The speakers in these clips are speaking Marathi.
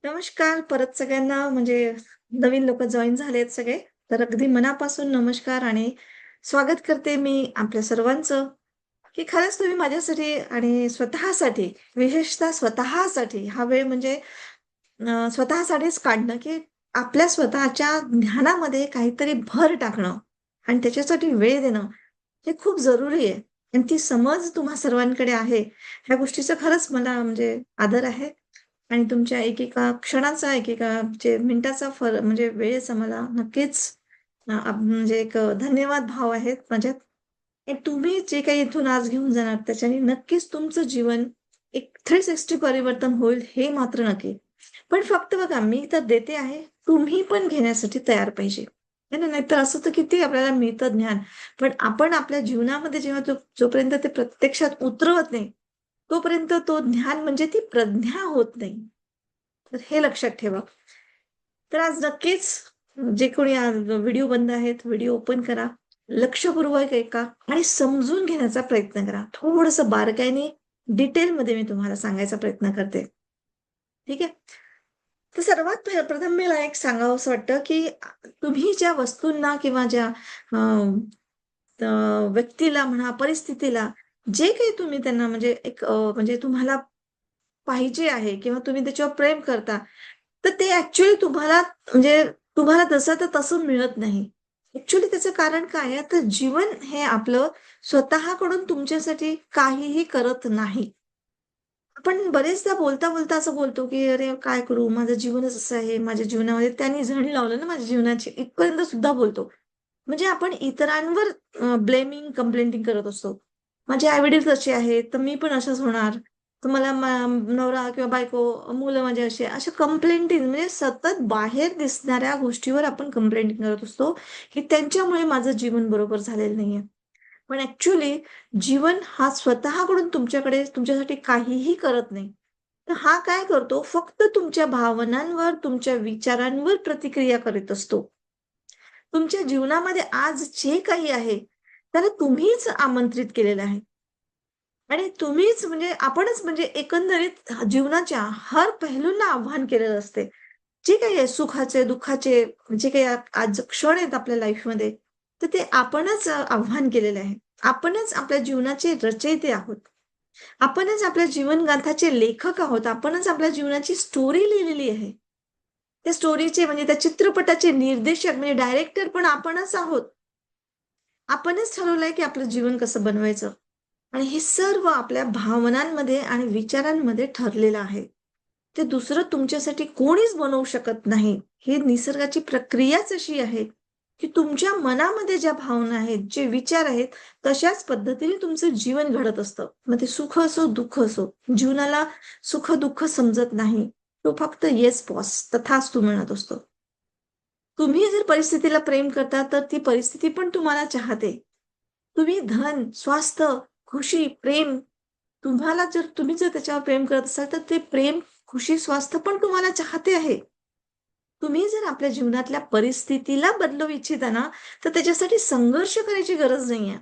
नमस्कार परत सगळ्यांना म्हणजे नवीन लोक जॉईन झालेत सगळे. तर अगदी मनापासून नमस्कार आणि स्वागत करते मी आपल्या सर्वांचं, की खरंच तुम्ही माझ्यासाठी आणि स्वतःसाठी, विशेषतः स्वतःसाठी हा वेळ म्हणजे स्वतःसाठीच काढणं, की आपल्या स्वतःच्या ज्ञानामध्ये काहीतरी भर टाकणं आणि त्याच्यासाठी वेळ देणं, हे खूप जरुरी आहे. आणि ती समज तुम्हा सर्वांकडे आहे. ह्या गोष्टीचा खरंच मला म्हणजे आदर आहे. आणि तुमच्या एकेका क्षणाचा, एकेका जे मिनिटाचा म्हणजे वेळेचा मला नक्कीच म्हणजे एक धन्यवाद भाव आहेत माझ्यात. आणि तुम्ही जे काही इथून आज घेऊन जाणार त्याच्याने नक्कीच तुमचं जीवन एक 360 परिवर्तन होईल हे मात्र नक्की. पण फक्त बघा मी तर देते आहे, तुम्ही पण घेण्यासाठी तयार पाहिजे. है ना? नाहीतर असं तर किती आपल्याला मिळतं ज्ञान. पण आपण आपल्या जीवनामध्ये जेव्हा जोपर्यंत ते प्रत्यक्षात उतरवत नाही, तोपर्यंत तो ज्ञान म्हणजे ती प्रज्ञा होत नाही. तर हे लक्षात ठेवा. तर आज नक्कीच जे कोणी व्हिडिओ बंद आहेत, व्हिडिओ ओपन करा. लक्षपूर्वक ऐका आणि समजून घेण्याचा प्रयत्न करा. थोडंसं बारकाईने, डिटेलमध्ये मी तुम्हाला सांगायचा प्रयत्न करते. ठीक आहे? तर सर्वात प्रथम मला एक सांगावसं वाटतं, की तुम्ही ज्या वस्तूंना किंवा ज्या अ, अ, व्यक्तीला म्हणा, परिस्थितीला जे काही तुम्ही त्यांना म्हणजे एक म्हणजे तुम्हाला पाहिजे आहे किंवा तुम्ही त्याच्यावर प्रेम करता, तर ते ॲक्चुअली तुम्हाला म्हणजे तुम्हाला तसं तर तसं मिळत नाही. ॲक्चुअली त्याचं कारण काय आहे, तर जीवन हे आपलं स्वतःकडून तुमच्यासाठी काहीही करत नाही. आपण बरेचदा बोलता-बोलता असं बोलतो, की "अरे काय करू? माझं जीवनच असं आहे. माझ्या जीवनामध्ये त्यांनी झणी लावलं ना माझ्या जीवनाची." इथपर्यंत सुद्धा बोलतो. म्हणजे आपण इतरांवर ब्लेमिंग, कंप्लेंटिंग करत असतो. माझे आई-वडील तसे आहेत, तर मी पण असाच होणार. तर मला नवरा किंवा बायको, मुलं माझी अशी आहे. अशा कंप्लेंटिंग म्हणजे सतत बाहेर दिसणाऱ्या गोष्टीवर आपण कंप्लेंटिंग करत असतो, की त्यांच्यामुळे माझं जीवन बरोबर झालेलं नाहीये. पण ॲक्चुअली जीवन हा स्वतःकडून तुमच्याकडे तुमच्यासाठी काहीही करत नाही. तर हा काय करतो, फक्त तुमच्या भावनांवर, तुमच्या विचारांवर प्रतिक्रिया करीत असतो. तुमच्या जीवनामध्ये आज जे काही आहे, त्याला तुम्हीच आमंत्रित केलेलं आहे. आणि तुम्हीच म्हणजे आपणच म्हणजे एकंदरीत जीवनाच्या हर पैलूंना आव्हान केलेलं असते. जे काही आहे सुखाचे, दुःखाचे जे काही आज क्षण आहेत आपल्या लाईफमध्ये, तर ते आपणच आव्हान केलेलं आहे. आपणच आपल्या जीवनाचे रचयिते आहोत. आपणच आपल्या जीवनगाथाचे लेखक आहोत. आपणच आपल्या जीवनाची स्टोरी लिहिलेली आहे. त्या स्टोरीचे म्हणजे त्या चित्रपटाचे निर्देशक म्हणजे डायरेक्टर पण आपणच आहोत. आपणच ठरवलंय की आपलं जीवन कसं बनवायचं आणि हे सर्व आपल्या भावनांमध्ये आणि विचारांमध्ये ठरलेलं आहे. ते दुसरं तुमच्यासाठी कोणीच बनवू शकत नाही. ही निसर्गाची प्रक्रियाच अशी आहे, की तुमच्या मनामध्ये ज्या भावना आहेत, जे विचार आहेत, तशाच पद्धतीने तुमचं जीवन घडत असतं. मग ते सुख असो, दुःख असो. जीवनाला सुख-दुःख समजत नाही. तो फक्त येस बॉस, तथास्तु म्हणत असतो. तुम्ही जर परिस्थितीला प्रेम करता, तर ती परिस्थिती पण तुम्हाला चाहते. तुम्ही धन, स्वास्थ्य, खुशी, प्रेम तुम्ही जर त्याच्यावर प्रेम करत असाल, तर ते प्रेम, खुशी, स्वास्थ्य पण तुम्हाला चाहते आहे. तुम्ही जर आपल्या जीवनातल्या परिस्थितीला बदलू इच्छिता ना, तर त्याच्यासाठी संघर्ष करायची गरज नाहीये.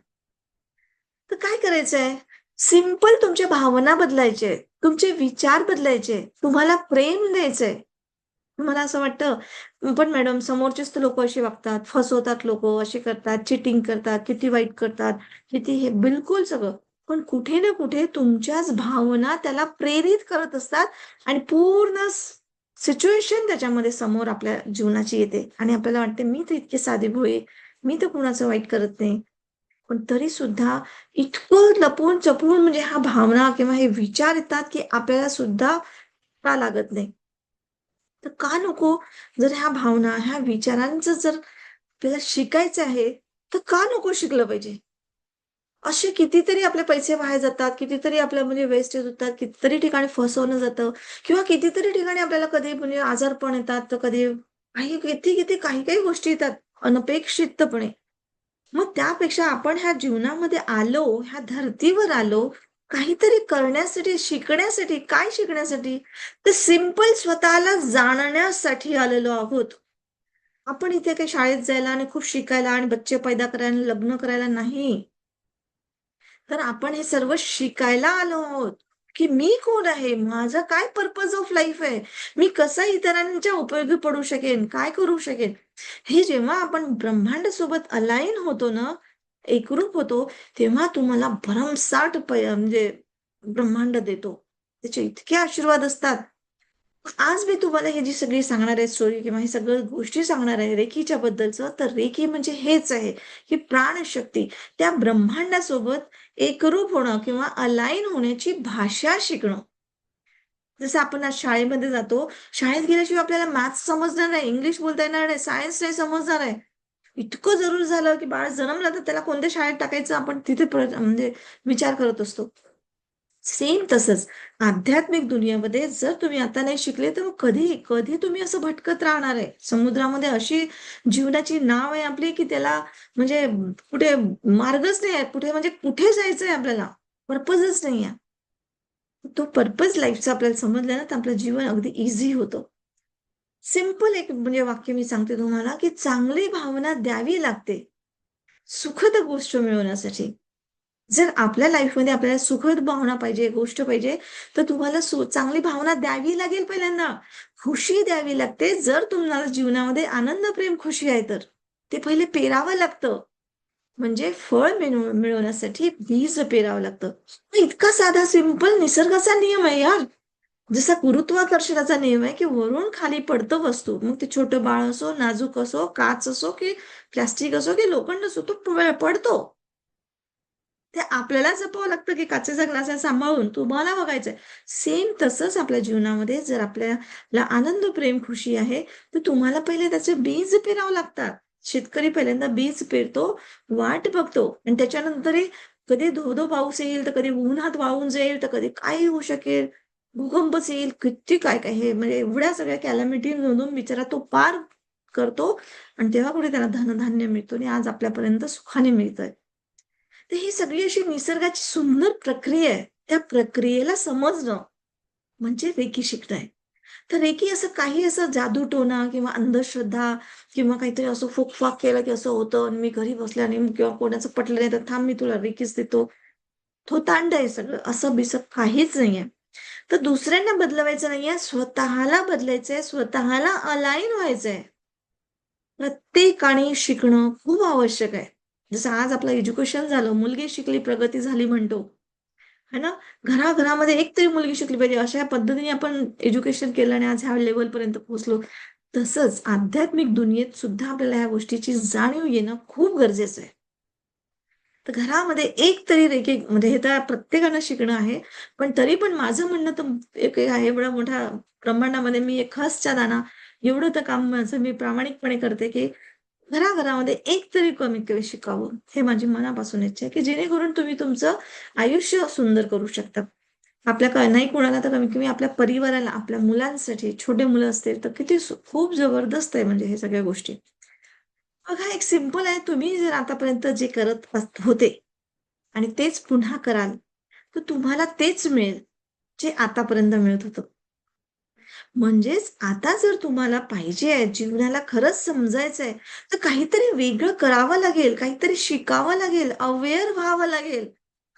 तर काय करायचंय? सिंपल तुमच्या भावना बदलायच्या आहेत. तुमचे विचार बदलायचे आहेत. तुम्हाला प्रेम द्यायचंय. मला असं वाटतं, पण मॅडम समोरचेच तर लोकं अशी वागतात, फसवतात लोकं, असे करतात, चीटिंग करतात, किती वाईट करतात, किती हे बिलकुल सगळं. पण कुठे ना कुठे तुमच्याच भावना त्याला प्रेरित करत असतात आणि पूर्ण सिच्युएशन त्याच्यामध्ये समोर आपल्या जीवनाची येते आणि आपल्याला वाटते, मी तर इतकी साधीभोळी, मी तर कुणाचं वाईट करत नाही. पण तरीसुद्धा इतकं लपवून-छपवून म्हणजे ह्या भावना किंवा हे विचार येतात, की आपल्याला सुद्धा का लागत नाही. तर का नको? जर ह्या भावना, ह्या विचारांचं जर आपल्याला शिकायचं आहे, तर का नको शिकलं पाहिजे? असे कितीतरी आपले पैसे वाया जातात, कितीतरी आपल्या म्हणजे वेस्टेज होतात, कितीतरी ठिकाणी फसवलं जातं किंवा कितीतरी ठिकाणी आपल्याला कधी म्हणजे आजारपण येतात, तर कधी किती-किती काही-काही गोष्टी येतात अनपेक्षितपणे. मग त्यापेक्षा आपण ह्या जीवनामध्ये आलो, ह्या धर्तीवर आलो, काहीतरी करण्यासाठी, शिकण्यासाठी. काय शिकण्यासाठी? तर सिंपल स्वतःला जाणण्यासाठी आलेलो आहोत. आपण इथे काही शाळेत जायला आणि खूप शिकायला आणि बच्चे पैदा करायला, लग्न करायला नाही. तर आपण हे सर्व शिकायला आलो आहोत. की मी कोण आहे? माझा काय पर्पज ऑफ लाईफ आहे? मी कसा इतरांच्या उपयोगी पडू शकेन? काय करू शकेन? हे जेव्हा आपण ब्रह्मांडासोबत अलाइन होतो ना, एकरूप होतो, तेव्हा तुम्हाला भरमसाठ म्हणजे ब्रह्मांड देतो. त्याचे इतके आशीर्वाद असतात. आज मी तुम्हाला ही जी सगळी सांगणार आहे स्टोरी किंवा हे सगळ्या गोष्टी सांगणार आहे रेकीच्या बद्दलचं, तर रेकी म्हणजे हेच आहे, की प्राणशक्ती त्या ब्रह्मांडासोबत एकरूप होणं किंवा अलाइन होण्याची भाषा शिकणं. जसं आपण आज शाळेमध्ये जातो, शाळेत गेल्याशिवाय आपल्याला मॅथ्स समजणार नाही, इंग्लिश बोलता येणार नाही, सायन्स नाही समजणार आहे. इतकं जरूर झालं, की बाळ जन्मलं तर त्याला कोणत्या शाळेत टाकायचं आपण तिथे म्हणजे विचार करत असतो. सेम तसंच आध्यात्मिक दुनियेमध्ये जर तुम्ही आता नाही शिकले, तर मग कधी, कधी तुम्ही असं भटकत राहणार आहे. समुद्रामध्ये अशी जीवनाची नाव आहे आपली, की त्याला म्हणजे कुठे मार्गच नाही आहे. कुठे म्हणजे कुठे जायचंय आपल्याला? पर्पजच नाहीये. तो पर्पज लाईफचा आपल्याला समजला ना, तर आपलं जीवन अगदी ईझी होतं. सिंपल एक म्हणजे वाक्य मी सांगते तुम्हाला, की चांगली भावना द्यावी लागते, सुखद गोष्ट मिळवण्यासाठी. जर आपल्या लाईफमध्ये आपल्याला सुखद भावना पाहिजे, गोष्ट पाहिजे, तर तुम्हाला चांगली भावना द्यावी लागेल पहिल्यांदा. खुशी द्यावी लागते. जर तुम्हाला जीवनामध्ये आनंद, प्रेम, खुशी आहे तर. ते पहिले पेरावं लागतं. म्हणजे फळ मिळवण्यासाठी बीज पेरावं लागतं. इतका साधा सिंपल निसर्गाचा नियम आहे यार. जसा गुरुत्वाकर्षणाचा नियम आहे, की वरून खाली पडतं वस्तू. मग ते छोटं बाळ असो, नाजूक असो, काच असो, की प्लास्टिक असो, की लोखंड असो, तो पडतो. ते आपल्याला जपावं लागतं, की काचेचा ग्लास आहे सांभाळून तुम्हाला बघायचंय. सेम तसंच आपल्या जीवनामध्ये जर आपल्याला आनंद, प्रेम, खुशी आहे, तर तुम्हाला पहिले त्याचे बीज पेरावं लागतात. शेतकरी पहिल्यांदा बीज पेरतो, वाट बघतो आणि त्याच्यानंतरही कधी धो-धो पाऊस येईल, तर कधी उन्हात वाळून जाईल, तर कधी काय होऊ शकेल, भूकंपच येईल, किती काय-काय हे म्हणजे एवढ्या सगळ्या कॅलॅमिटीमधून बिचारा तो पार करतो आणि तेव्हा कुठे त्याला धनधान्य मिळतो आणि आज आपल्यापर्यंत सुखाने मिळतंय. तर ही सगळी अशी निसर्गाची सुंदर प्रक्रिया आहे. त्या प्रक्रियेला समजणं म्हणजे रेकी शिकणं आहे. तर रेकी असं काही असं जादूटोणा किंवा अंधश्रद्धा किंवा काहीतरी असं फूक केलं की असं होतं आणि मी घरी बसल्याने किंवा कोणाचं पटलं नाही तर थांब मी तुला रेकीच देतो. थोतांड आहे सगळं. असं-बिसं काहीच नाहीये. तर दुसऱ्यांना बदलवायचं नाहीये, स्वतःला बदलायचंय, स्वतःला अलाईन व्हायचंय. प्रत्येकाने शिकणं खूप आवश्यक आहे. जसं आज आपलं एज्युकेशन झालं, मुलगी शिकली, प्रगती झाली म्हणतो. है ना? घराघरामध्ये एक तरी मुलगी शिकली पाहिजे. अशा पद्धतीने आपण एज्युकेशन केलं आणि आज ह्या लेव्हलपर्यंत पोहोचलो. तसंच आध्यात्मिक दुनियेत सुद्धा आपल्याला ह्या गोष्टीची जाणीव येणं खूप गरजेचं आहे. तर घरामध्ये एक तरी रेकी म्हणजे हे तर प्रत्येकानं शिकणं आहे. पण तरी पण माझं म्हणणं तर एक एक आहे एवढ्या मोठ्या ब्रह्मांडामध्ये मी एक खसचा दाणा एवढं तर काम माझं मी प्रामाणिकपणे करते, की घराघरामध्ये एक तरी कमीत कमी शिकावं. हे माझी मनापासून इच्छा आहे, की जेणेकरून तुम्ही तुमचं आयुष्य सुंदर करू शकता. आपल्या नाही कोणाला तर कमीत कमी आपल्या परिवाराला, आपल्या मुलांसाठी छोटे मुलं असतील तर किती खूप जबरदस्त आहे म्हणजे हे सगळ्या गोष्टी. बघा एक सिंपल आहे. तुम्ही जर आतापर्यंत जे करत होते आणि तेच पुन्हा कराल, तर तुम्हाला तेच मिळेल, जे आतापर्यंत मिळत होतं. म्हणजेच आता जर तुम्हाला पाहिजे आहे, जीवनाला खरंच समजायचंय, तर काहीतरी वेगळं करावं लागेल, काहीतरी शिकावं लागेल, अवेअर व्हावं लागेल.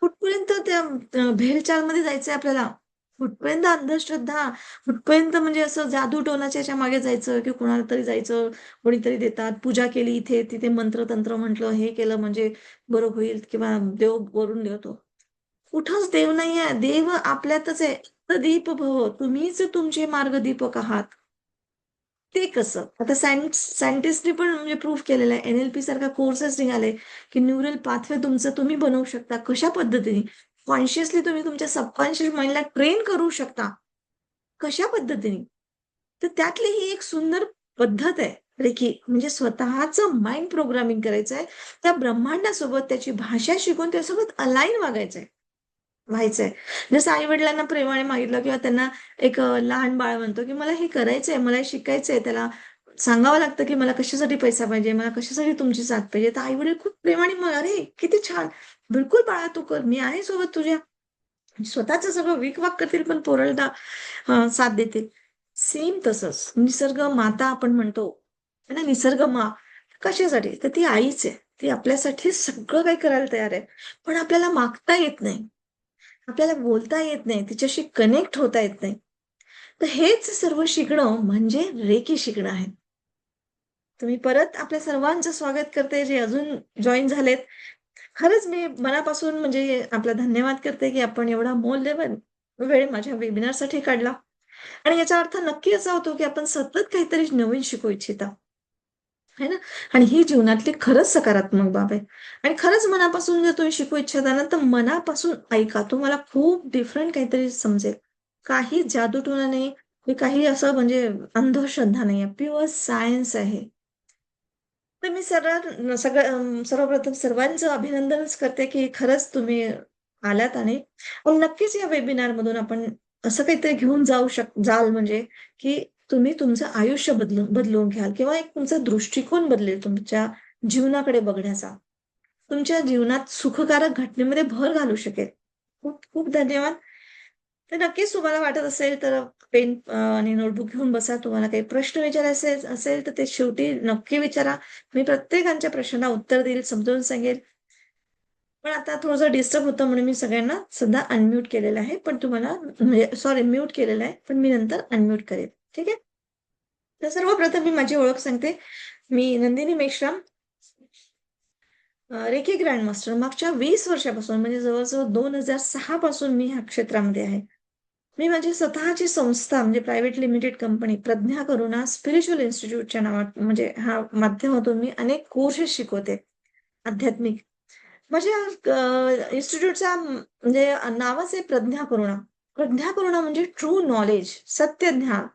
कुठपर्यंत त्या भेलचालमध्ये जायचंय आपल्याला. कुठपर्यंत अंधश्रद्धा, कुठपर्यंत म्हणजे असं जादू-टोणाच्या ह्याच्यामागे जायचं किंवा कुणाला तरी जायचं, कोणीतरी देतात, पूजा केली इथे, तिथे मंत्र-तंत्र म्हटलं, हे केलं म्हणजे बरं होईल किंवा देव वरून देतो. कुठंच देव नाहीये. देव आपल्यातच आहे. दीप भव. तुम्हीच तुमचे मार्गदीपक आहात. ते कसं? आता सायंटिस्टनी पण म्हणजे प्रूव्ह केलेलं आहे. NLP सारखा कोर्सेस निघाले, की न्यूरल पाथवे तुमचं तुम्ही बनवू शकता. कशा पद्धतीने? कॉन्शियसली तुम्ही तुमच्या सबकॉन्शियस माइंडला ट्रेन करू शकता. कशा पद्धतीने? तर त्यातली ही एक सुंदर पद्धत आहे. रेकी म्हणजे स्वतःचं माइंड प्रोग्रामिंग करायचं आहे. त्या ब्रह्मांडासोबत त्याची भाषा शिकून त्यासोबत अलाईन वागायचंय. व्हायचंय. जसं आई-वडिलांना प्रेमाने मागितलं किंवा त्यांना एक लहान बाळ म्हणतो, की मला हे करायचंय, मला हे शिकायचंय. त्याला सांगावं लागतं, की मला कशासाठी पैसा पाहिजे, मला कशासाठी तुमची साथ पाहिजे. तर आई-वडील खूप प्रेमाने मग "अरे, किती छान! बिलकुल बाळा तू कर. मी आहे सोबत तुझ्या." स्वतःचं सगळं विक-वाक करतील, पण पोराला साथ देतील. सेम तसंच निसर्ग माता आपण म्हणतो, आहे ना, निसर्ग मा कशासाठी? तर ती आईच आहे. ती आपल्यासाठी सगळं काही करायला तयार आहे. पण आपल्याला मागता येत नाही. आपल्याला बोलता येत नाही, तिच्याशी कनेक्ट होता येत नाही. तर हेच सर्व शिकणं म्हणजे रेकी शिकणं आहे. तर मी परत आपल्या सर्वांचं स्वागत करते, जे अजून जॉइन झालेत. खरंच मी मनापासून म्हणजे आपला धन्यवाद करते, की आपण एवढा मौल्यवान वेळ माझ्या वेबिनारसाठी काढला. आणि याचा अर्थ नक्की असा होतो, की आपण सतत काहीतरी नवीन शिकू इच्छिता. आहे ना? आणि ही जीवनातली खरंच सकारात्मक बाब आहे. आणि खरंच मनापासून जर तुम्ही शिकू इच्छिता ना, तर मनापासून ऐका. तुम्हाला खूप डिफरंट काहीतरी समजेल. काही जादूटोणा नाही, की काही असं म्हणजे अंधश्रद्धा नाहीये. प्युअर सायन्स आहे. तर मी सर्वप्रथम सर्वांचं अभिनंदनच करते, की खरंच तुम्ही आलात आणि नक्कीच या वेबिनारमधून आपण असं काहीतरी घेऊन जाल म्हणजे, की तुम्ही तुमचं आयुष्य बदलून घ्याल किंवा एक तुमचा दृष्टिकोन बदलेल तुमच्या जीवनाकडे बघण्याचा. तुमच्या जीवनात सुखकारक घटनेमध्ये भर घालू शकेल. खूप खूप धन्यवाद. तर नक्कीच तुम्हाला वाटत असेल तर पेन आणि नोटबुक घेऊन बसा. तुम्हाला काही प्रश्न विचारायचे असेल तर ते शेवटी नक्की विचारा. मी प्रत्येकाच्या प्रश्नांना उत्तर देईल, समजावून सांगेल. पण आता थोडंसं डिस्टर्ब होतं म्हणून मी सगळ्यांना सध्या अनम्यूट केलेलं आहे. पण तुम्हाला म्हणजे सॉरी म्यूट केलेलं आहे. पण मी नंतर अनम्यूट करेल. ठीक आहे? तर सर्वप्रथम मी माझी ओळख सांगते. मी नंदिनी मेश्राम, रेकी ग्रँडमास्टर मागच्या 20 वर्षापासून म्हणजे जवळ-जवळ 2006 पासून मी ह्या क्षेत्रामध्ये आहे. मी माझी स्वतःची संस्था म्हणजे प्रायव्हेट लिमिटेड कंपनी प्रज्ञा करुणा स्पिरिच्युअल इन्स्टिट्यूटच्या नावात म्हणजे ह्या माध्यमातून मी अनेक कोर्सेस शिकवते आध्यात्मिक. माझ्या इन्स्टिट्यूटचा म्हणजे नावच आहे प्रज्ञा करुणा. प्रज्ञा करुणा म्हणजे ट्रू नॉलेज, सत्य ज्ञान.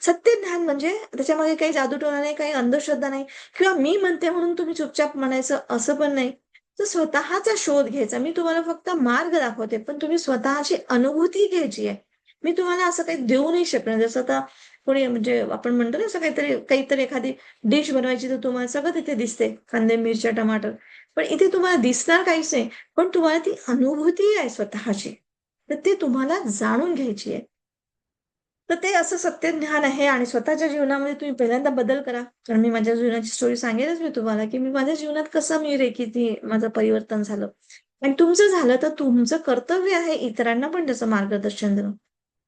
सत्य ज्ञान म्हणजे त्याच्यामागे काही जादूटोणा नाही, काही अंधश्रद्धा नाही किंवा मी म्हणते म्हणून तुम्ही चुपचाप म्हणायचं असं पण नाही. तर स्वतःचा शोध घ्यायचा. मी तुम्हाला फक्त मार्ग दाखवते, पण तुम्ही स्वतःची अनुभूती घ्यायची आहे. मी तुम्हाला असं काही देऊ नाही शकणार. जसं आता कोणी म्हणजे आपण म्हणतो ना, असं काहीतरी काहीतरी एखादी डिश बनवायची तर तुम्हाला सगळं तिथे दिसते. कांदे, मिरच्या, टमाटर. पण इथे तुम्हाला दिसणार काहीच नाही. पण तुम्हाला ती अनुभूती आहे स्वतःची. तर ते तुम्हाला जाणून घ्यायची आहे. तर ते असं सत्य ज्ञान आहे आणि स्वतःच्या जीवनामध्ये तुम्ही पहिल्यांदा बदल करा. कारण मी माझ्या जीवनाची स्टोरी सांगेनच मी तुम्हाला, की मी माझ्या जीवनात कसं मी रेकीची माझं परिवर्तन झालं. आणि तुमचं झालं तर तुमचं कर्तव्य आहे इतरांना पण त्याचं मार्गदर्शन देणं.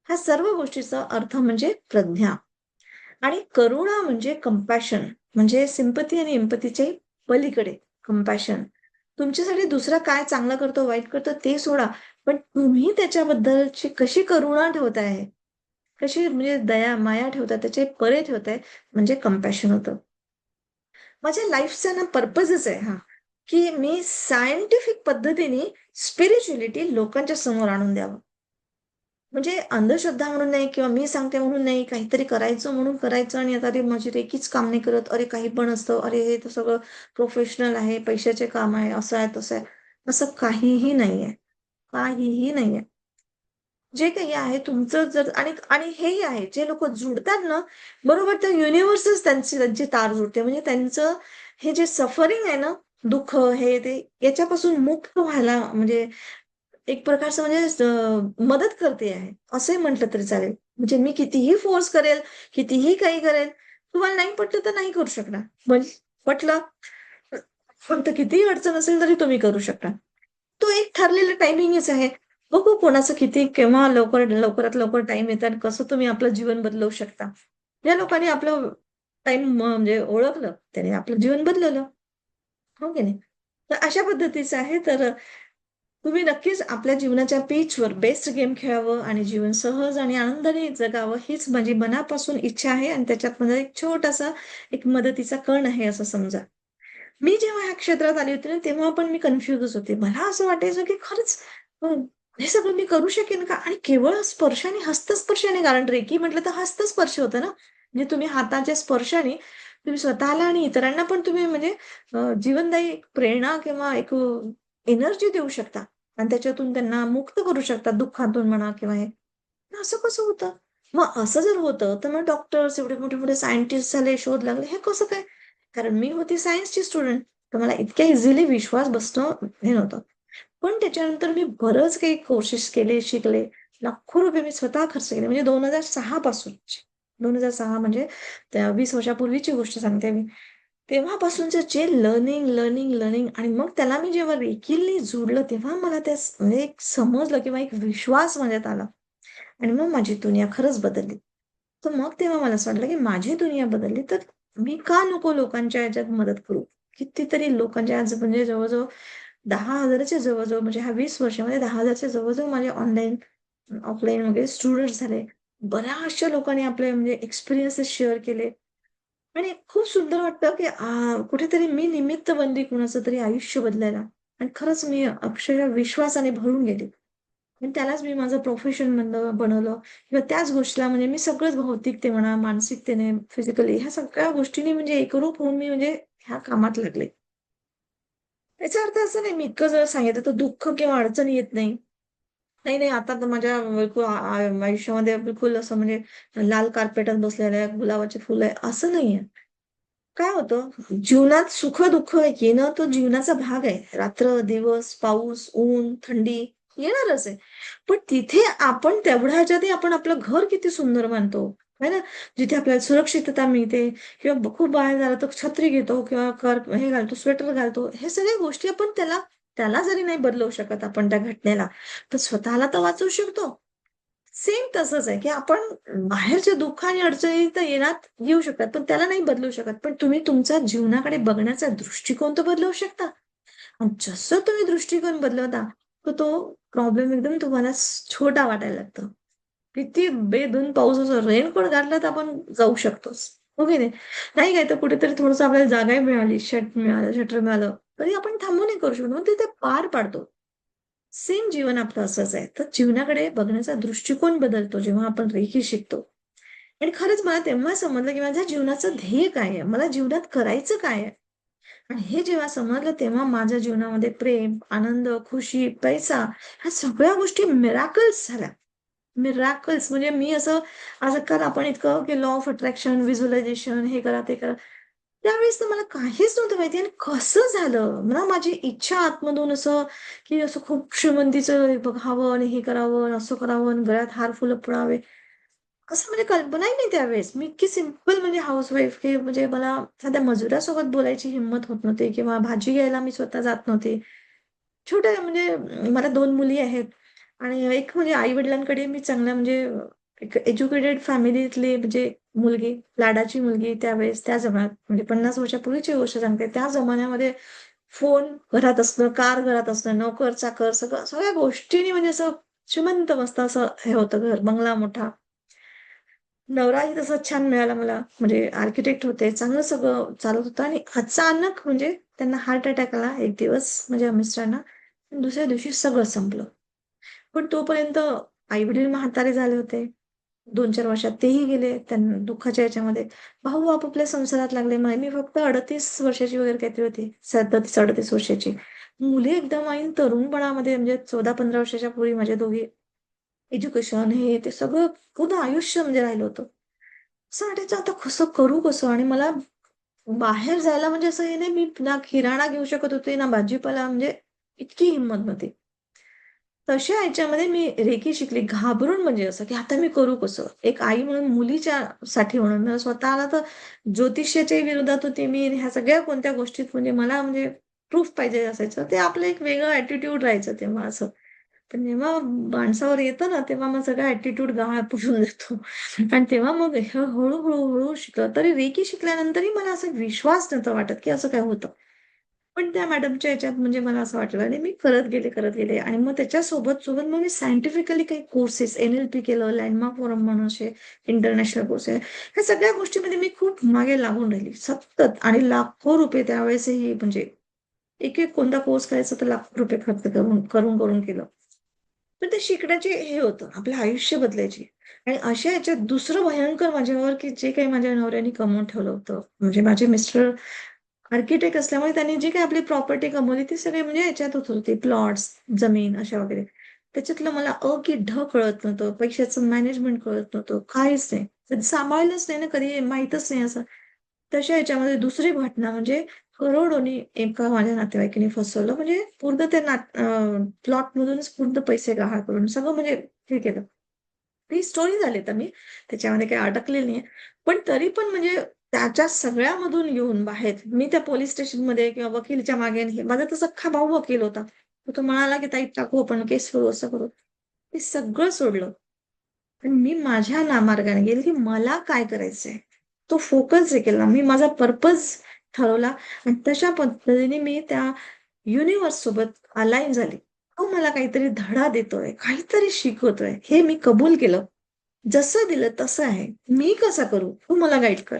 ह्या सर्व गोष्टीचा अर्थ म्हणजे प्रज्ञा आणि करुणा म्हणजे कंपॅशन म्हणजे सिम्पथी आणि एम्पॅथीच्या पलीकडे कंपॅशन. तुमच्यासाठी दुसरा काय चांगलं करतो, वाईट करतो ते सोडा. पण तुम्ही त्याच्याबद्दलची कशी करुणा ठेवताय, कशी म्हणजे दया, माया ठेवताय, त्याचे परे ठेवताय म्हणजे कंपॅशन होतं. माझ्या लाईफचा ना पर्पजच आहे हा, की मी सायंटिफिक पद्धतीने स्पिरिच्युअलिटी लोकांच्या समोर आणून द्यावं. म्हणजे अंधश्रद्धा म्हणून नाही किंवा मी सांगते म्हणून नाही, काहीतरी करायचं म्हणून करायचं आणि आता ती माझी रेकीच काम नाही करत. अरे काही पण असतं. अरे हे तर सगळं प्रोफेशनल आहे, पैशाचे काम आहे, असं आहे, तसं आहे. असं काहीही नाहीये. काहीही नाहीये. जे काही आहे तुमचं जर आणि आणि हेही आहे, जे लोकं जुडतात ना, बरोबर त्या युनिव्हर्सच त्यांची त्यांची तार जुडते. म्हणजे त्यांचं हे जे सफरिंग आहे ना, दुःख हे ते याच्यापासून मुक्त व्हायला म्हणजे एक प्रकारचं म्हणजे मदत करते आहे, असंही म्हटलं तरी चालेल. म्हणजे मी कितीही फोर्स करेल, कितीही काही करेल, तुम्हाला नाही पटलं तर नाही करू शकणार. पण पटलं, फक्त कितीही अडचण असेल तरी तुम्ही करू शकता. तो एक ठरलेला टायमिंगच आहे. बघू कोणाचं किती केव्हा लवकरात लवकर टाईम येतं आणि कसं तुम्ही आपलं जीवन बदलवू शकता. ज्या लोकांनी आपलं टाईम म्हणजे ओळखलं, त्याने आपलं जीवन बदलवलं. हो की नाही? तर अशा पद्धतीचं आहे. तर तुम्ही नक्कीच आपल्या जीवनाच्या पिचवर बेस्ट गेम खेळावं आणि जीवन सहज आणि आनंदाने जगावं हीच माझी मनापासून इच्छा आहे आणि त्याच्यात माझा एक छोटासा एक मदतीचा कण आहे असं समजा. मी जेव्हा ह्या क्षेत्रात आली होती ना, तेव्हा पण मी कन्फ्यूजच होते. मला असं वाटायचं की खरंच हे सगळं मी करू शकेन का? आणि केवळ स्पर्शाने, हस्तस्पर्शाने कारण रेकी म्हटलं तर हस्तस्पर्श होतं ना. म्हणजे तुम्ही हाताच्या स्पर्शाने तुम्ही स्वतःला आणि इतरांना पण तुम्ही म्हणजे जीवनदायी एक प्रेरणा किंवा एक एनर्जी देऊ शकता आणि त्याच्यातून त्यांना मुक्त करू शकता दुःखातून म्हणा किंवा हे. असं कसं होतं? मग असं जर होतं, तर मग डॉक्टर्स एवढे मोठे-मोठे सायंटिस्ट झाले, शोध लागले. हे कसं काय? कारण मी होती सायन्सची स्टुडंट. तर मला इतक्या इझिली विश्वास बसणं हे नव्हतं. पण त्याच्यानंतर मी बरंच काही कोर्सेस केले, शिकले. लाखो रुपये मी स्वतः खर्च केले. म्हणजे 2006 पासूनची. 2006 म्हणजे त्या 20 वर्षापूर्वीची गोष्ट सांगते मी. तेव्हापासूनचं जे लर्निंग, लर्निंग, लर्निंग आणि मग त्याला मी जेव्हा रेकीला जोडलं, तेव्हा मला म्हणजे एक समजलं किंवा एक विश्वास माझ्यात आला आणि मग माझी दुनिया खरंच बदलली. तर मग तेव्हा मला असं वाटलं, की माझी दुनिया बदलली, तर मी का नको लोकांच्या ह्याच्यात मदत करू? कितीतरी लोकांच्या आज म्हणजे जवळ-जवळ 10,000 च्या जवळ म्हणजे ह्या 20 वर्षामध्ये 10,000 च्या जवळ माझे ऑनलाईन, ऑफलाईन वगैरे स्टुडंट्स झाले. बऱ्याचशा लोकांनी आपले म्हणजे एक्सपिरियन्सेस शेअर केले. आणि खूप सुंदर वाटतं, की कुठेतरी मी निमित्त बनली कुणाचं तरी आयुष्य बदलायला आणि खरंच मी अक्षरशः विश्वासाने भरून गेले. आणि त्यालाच मी माझं प्रोफेशन बनवलं किंवा त्याच गोष्टीला म्हणजे मी सगळंच भौतिकते म्हणा, मानसिकतेने, फिजिकली ह्या सगळ्या गोष्टींनी म्हणजे एकरूप होऊन मी म्हणजे ह्या कामात लागले. याचा अर्थ असा नाही, मी इतकं जर सांगितलं तर दुःख किंवा अडचण येत नाही. नाही, नाही. आता तर माझ्या बिलकुल आयुष्यामध्ये बिलकुल असं म्हणजे लाल कार्पेटवर बसलेलं आहे, गुलाबाची फुलं आहे, असं नाहीये. काय होतं, जीवनात सुख-दुःख येणं तो जीवनाचा भाग आहे. रात्र, दिवस, पाऊस, ऊन, थंडी येणारच आहे. पण तिथे आपण तेवढ्या ह्याच्यातही आपण आपलं घर किती सुंदर बांधतो, आहे ना? जिथे आपल्याला सुरक्षितता मिळते किंवा खूप बाहेर झालं तर छत्री घेतो किंवा हे घालतो, स्वेटर घालतो. हे सगळ्या गोष्टी आपण त्याला त्याला जरी नाही बदलवू शकत आपण त्या घटनेला, तर स्वतःला तर वाचवू शकतो. सेम तसंच आहे, की आपण बाहेरच्या दुःख आणि अडचणी तर येऊ शकतात, पण त्याला नाही बदलू शकत. पण तुम्ही तुमचा जीवनाकडे बघण्याचा दृष्टिकोन तर बदलवू शकता. आणि जसं तुम्ही दृष्टिकोन बदलवता, तर तो प्रॉब्लेम एकदम तुम्हाला छोटा वाटायला लागतो. किती बेधून पाऊस असो, रेनकोट घातला तर आपण जाऊ शकतोच. हो की नाही? नाही काय तर कुठेतरी थोडंसं आपल्याला जागाही मिळाली, शटर मिळालं, तरी आपण थांबून नाही करू शकतो. मग ते पार पाडतो. सेम जीवन आपलं असंच आहे. तर जीवनाकडे बघण्याचा दृष्टिकोन बदलतो जेव्हा आपण रेखी शिकतो. आणि खरंच मला तेव्हा समजलं, की माझ्या जीवनाचं ध्येय काय आहे? मला जीवनात करायचं काय आहे? आणि हे जेव्हा समजलं तेव्हा माझ्या जीवनामध्ये प्रेम, आनंद, खुशी, पैसा ह्या सगळ्या गोष्टी मिराकल्स झाल्या. मिराकल्स म्हणजे मी असं आजकाल आपण इतकं की लॉ ऑफ अट्रॅक्शन, व्हिज्युअलायझेशन हे करा, ते करा. त्यावेळेस तर मला काहीच नव्हतं माहिती आणि कसं झालं? मला माझी इच्छा आतमधून असं, की असं खूप श्रीमंतीचं बघावं आणि हे करावं, आणि असं करावं आणि गळ्यात हार-फुलं पडावे. असं म्हणजे कल्पनाही नाही त्यावेळेस. मी इतकी सिंपल म्हणजे हाउसवाईफ की म्हणजे मला साध्या मजुरासोबत बोलायची हिंमत होत नव्हती किंवा भाजी घ्यायला मी स्वतः जात नव्हते. छोट्या म्हणजे मला 2 मुली आहेत आणि एक म्हणजे आई-वडिलांकडे मी चांगल्या म्हणजे एक एज्युकेटेड फॅमिलीतली म्हणजे मुलगी, लाडाची मुलगी त्यावेळेस त्या जमान्यात म्हणजे 50 वर्षापूर्वीची गोष्ट सांगते. त्या जमान्यामध्ये फोन घरात असणं, कार घरात असणं, नोकर-चाकर सगळ्या गोष्टींनी म्हणजे असं श्रीमंत मस्त असं हे होतं घर, बंगला मोठा. नवराही तसाच छान मिळाला मला. म्हणजे आर्किटेक्ट होते. चांगलं सगळं चालत होतं आणि अचानक म्हणजे त्यांना हार्ट अटॅक आला एक दिवस माझ्या मिस्टरांना. दुसऱ्या दिवशी सगळं संपलं. पण तोपर्यंत आई-वडील म्हातारे झाले होते. 2-4 वर्षात तेही गेले. त्यांना दुःखाच्या ह्याच्यामध्ये. भाऊ आपापल्या संसारात लागले. मी फक्त 38 वर्षाची वगैरे काहीतरी होती. 37-38 वर्षाची. मुली एकदम ऐन तरुणपणामध्ये म्हणजे 14-15 वर्षाच्या पूर्वी माझ्या दोघी एज्युकेशन हे ते सगळं पूर्ण आयुष्य म्हणजे राहिलं होतं. असं वाटायचं आता कसं करू कसं? आणि मला बाहेर जायला म्हणजे असं हे नाही मी ना किराणा घेऊ शकत होते, ना भाजीपाला म्हणजे इतकी हिंमत नव्हती. तशा ह्याच्यामध्ये मी रेकी शिकली घाबरून म्हणजे असं, की आता मी करू कसं? एक आई म्हणून मुलीच्या साठी म्हणून मला स्वतःला तर ज्योतिषाच्याही विरोधात होते मी ह्या सगळ्या कोणत्या गोष्टीत म्हणजे मला म्हणजे प्रूफ पाहिजे असायचं. ते आपलं एक वेगळं ॲटिट्यूड राहायचं तेव्हा असं. पण जेव्हा माणसावर येतं ना, तेव्हा मग सगळा ॲटिट्यूड गाळा पडून जातो. आणि तेव्हा मग हे हळू-हळू शिकलं. तरी रेकी शिकल्यानंतरही मला असा विश्वास नव्हता वाटत, की असं काय होतं. पण त्या मॅडमच्या ह्याच्यात म्हणजे मला असं वाटलं आणि मी करत गेले आणि मग त्याच्यासोबत मग मी सायंटिफिकली काही कोर्सेस एन-एल-पी केलं, लँडमार्क फोरम म्हणून असे इंटरनॅशनल कोर्स आहे. ह्या सगळ्या गोष्टींमध्ये मी खूप मागे लागून राहिली सतत आणि लाखो रुपये त्यावेळेसही म्हणजे एक-एक कोणता कोर्स करायचा तर लाखो रुपये खर्च करून केलं. पण ते शिकण्याचे हे होतं, आपलं आयुष्य बदलायची आणि अशा ह्याच्यात दुसरं भयंकर माझ्यावर, की जे काही माझ्या नवऱ्याने कमवून ठेवलं होतं. म्हणजे माझे मिस्टर आर्किटेक्ट असल्यामुळे त्यांनी जी काही आपली प्रॉपर्टी कमवली ती सगळी म्हणजे ह्याच्यातच होती. प्लॉट्स, जमीन अशा वगैरे. त्याच्यातलं मला अ की ढ कळत नव्हतं. पैशाचं मॅनेजमेंट कळत नव्हतं. काहीच नाही. कधी सांभाळलंच नाही ना, कधी माहीतच नाही असं. तशा ह्याच्यामध्ये दुसरी घटना म्हणजे करोडोनी एका माझ्या नातेवाईकाने फसवलं. म्हणजे पूर्ण त्या प्लॉटमधूनच पूर्ण पैसे गहाळ करून सगळं म्हणजे हे केलं. ती स्टोरी झाली तर मी त्याच्यामध्ये काही अडकलेली नाहीये. पण तरी पण म्हणजे त्याच्या सगळ्यामधून येऊन बाहेर मी त्या पोलीस स्टेशनमध्ये किंवा वकीलच्या मागे माझा तर सख्खा भाऊ वकील होता. तो म्हणाला की ताई टाकू आपण केस करू असं करू. ते सगळं सोडलं. पण मी माझ्या नामार्गाने गेले की मला काय करायचंय तो फोकस जे केला मी माझा पर्पज ठरवला आणि तशा पद्धतीने मी त्या युनिव्हर्स सोबत अलाईन झाली. तो मला काहीतरी धडा देतोय, काहीतरी शिकवतोय हे मी कबूल केलं. जसं दिलं तसं आहे. मी कसा करू? तू मला गाईड कर.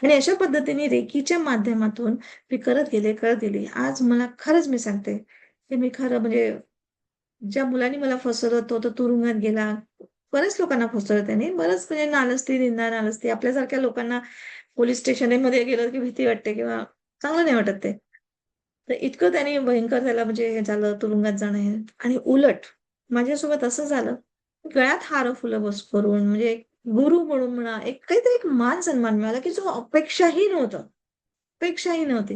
आणि अशा पद्धतीने रेकीच्या माध्यमातून मी करत गेले. आज मला खरंच मी सांगते, की मी खरं म्हणजे ज्या मुलांनी मला फसवलं तो तर तुरुंगात गेला. बऱ्याच लोकांना फसवलं त्याने. बरंच म्हणजे नालस्ती, निंदा, नालस्ती आपल्यासारख्या लोकांना पोलिस स्टेशनमध्ये गेलं की भीती वाटते किंवा चांगलं नाही वाटत ते. तर इतकं त्याने भयंकर त्याला म्हणजे हे झालं तुरुंगात जाणं हे आणि उलट माझ्यासोबत असं झालं, गळ्यात हार फुलं करून म्हणजे एक गुरु म्हणून म्हणा, एक काहीतरी एक मान-सन्मान मिळाला, की जो अपेक्षाही नव्हता. अपेक्षाही नव्हती.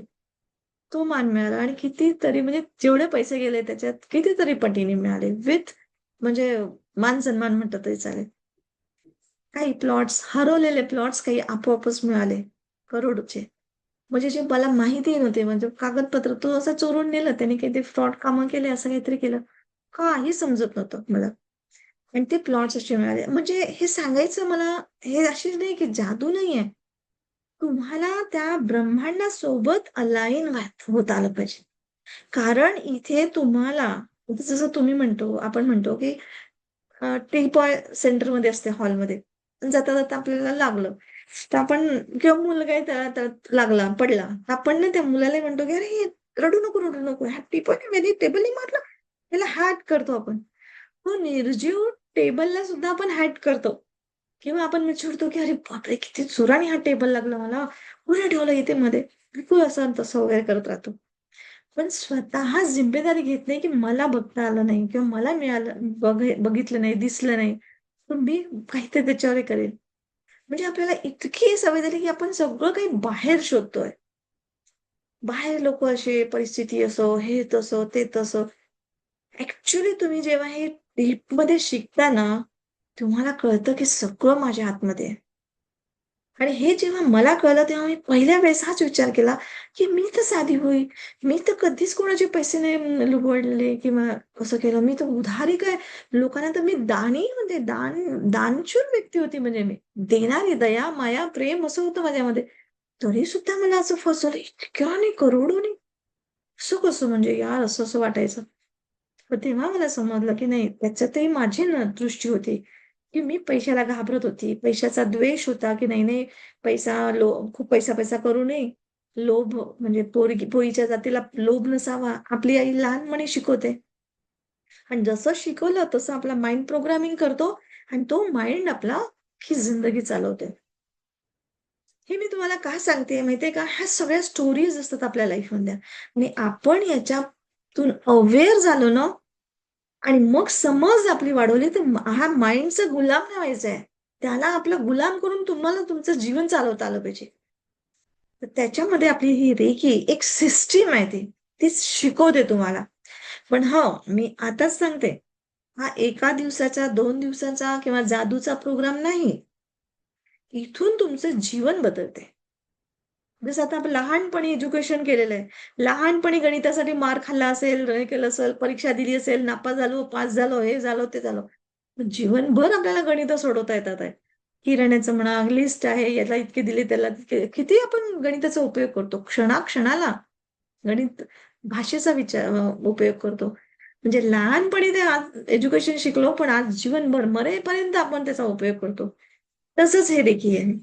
तो मान मिळाला आणि कितीतरी म्हणजे जेवढे पैसे गेले त्याच्यात कितीतरी पटीने मिळाले. विथ म्हणजे मान-सन्मान म्हटलं तरी चालेल. काही प्लॉट्स हरवलेले प्लॉट्स काही आपोआपच मिळाले, करोडचे. म्हणजे जे मला माहिती नव्हते म्हणजे कागदपत्र तो असं चोरून नेलं त्याने काही ते फ्रॉड कामं केले असं काहीतरी केलं. काही समजत नव्हतं मला. आणि ते प्लॉट्स असे मिळाले. म्हणजे हे सांगायचं मला हे अशी नाही की जादू नाहीये. तुम्हाला त्या ब्रह्मांडासोबत अलाईन होत आलं पाहिजे. कारण इथे तुम्हाला जसं तुम्ही म्हणतो आपण म्हणतो की टी पॉय सेंटरमध्ये असते हॉलमध्ये. जाता-जाता आपल्याला लागलं. तर आपण किंवा मुलगा आहे त्याला त्याला लागला, पडला. आपण ना त्या मुलाला म्हणतो, की "अरे रडू नको, रडू नको. हा टीपॉयने टेबलने मारलं." त्याला हॅट करतो आपण. तो निर्जीव टेबलला सुद्धा आपण हॅट करतो. किंवा आपण विचारतो, की "अरे बापरे! किती जोराने हा टेबल लागला मला. कोणी ठेवलं इथे मध्ये?" बिलकुल असं तसं वगैरे करत राहतो. पण स्वतः जिम्मेदारी घेत नाही, की मला बघता आलं नाही किंवा मला मिळालं बघितलं नाही, दिसलं नाही. तर मी काहीतरी त्याच्यावर हे करेल. म्हणजे आपल्याला इतकी सवय झाली, की आपण सगळं काही बाहेर शोधतोय. बाहेर लोकं असे, परिस्थिती असो, हे तसं, ते तसं. ॲक्चुअली तुम्ही जेव्हा हे डीपमध्ये शिकता ना, तुम्हाला कळतं, की सगळं माझ्या आतमध्ये आहे. आणि हे जेव्हा मला कळलं तेव्हा मी पहिल्या वेळेस हाच विचार केला, की मी तर साधी होई. मी तर कधीच कोणाचे पैसे नाही लुबाडले किंवा असं केलं. मी तर उधारी काय लोकांना तर मी दानी म्हणजे दानशूर व्यक्ती होती म्हणजे मी. देणारी दया, माया, प्रेम असं होतं माझ्यामध्ये. तरी सुद्धा मला असं फसवलं इतक्यानी, करोडोनी. असं कसं म्हणजे यार असं-असं वाटायचं. मग तेव्हा मला समजलं, की नाही त्याच्यातही माझी ना दृष्टी होती, की मी पैशाला घाबरत होती. पैशाचा द्वेष होता, की नाही, नाही पैसा खूप पैसा-पैसा करू नये. लोभ म्हणजे पोरीच्या जातीला लोभ नसावा. आपली आई लहानपणी शिकवते आणि जसं शिकवलं तसं आपला माइंड प्रोग्रामिंग करतो आणि तो माइंड आपला अख्खी जिंदगी चालवते. हे मी तुम्हाला का सांगते माहितीये का? ह्या सगळ्या स्टोरीज असतात आपल्या लाईफमधल्या आणि आपण याच्यातून अवेअर झालो ना आणि मग समज आपली वाढवली, तर हा माइंडचा गुलाम नाही व्हायचा आहे. त्याला आपला गुलाम करून तुम्हाला तुमचं जीवन चालवता आलं पाहिजे. तर त्याच्यामध्ये आपली ही रेकी एक सिस्टम आहे ती. ती शिकवते तुम्हाला. पण हो, मी आताच सांगते, हा एका दिवसाचा, 2 दिवसाचा किंवा जादूचा प्रोग्राम नाही. इथून तुमचं जीवन बदलते. जसं आता आपण लहानपणी एज्युकेशन केलेलं आहे. लहानपणी गणितासाठी मार खाल्ला असेल, हे केलं असेल, परीक्षा दिली असेल, नापास झालो, पास झालो, हे झालो, ते झालं. पण जीवनभर आपल्याला गणितं सोडवता येतात आहे. किराण्याचं म्हणा, लिस्ट आहे, याला इतके दिले, त्याला तितके. किती आपण गणिताचा उपयोग करतो. क्षणाक्षणाला गणित भाषेचा उपयोग करतो. म्हणजे लहानपणी ते आज एज्युकेशन शिकलो, पण आज जीवनभर मरेपर्यंत आपण त्याचा उपयोग करतो. तसंच हे देखील आहे.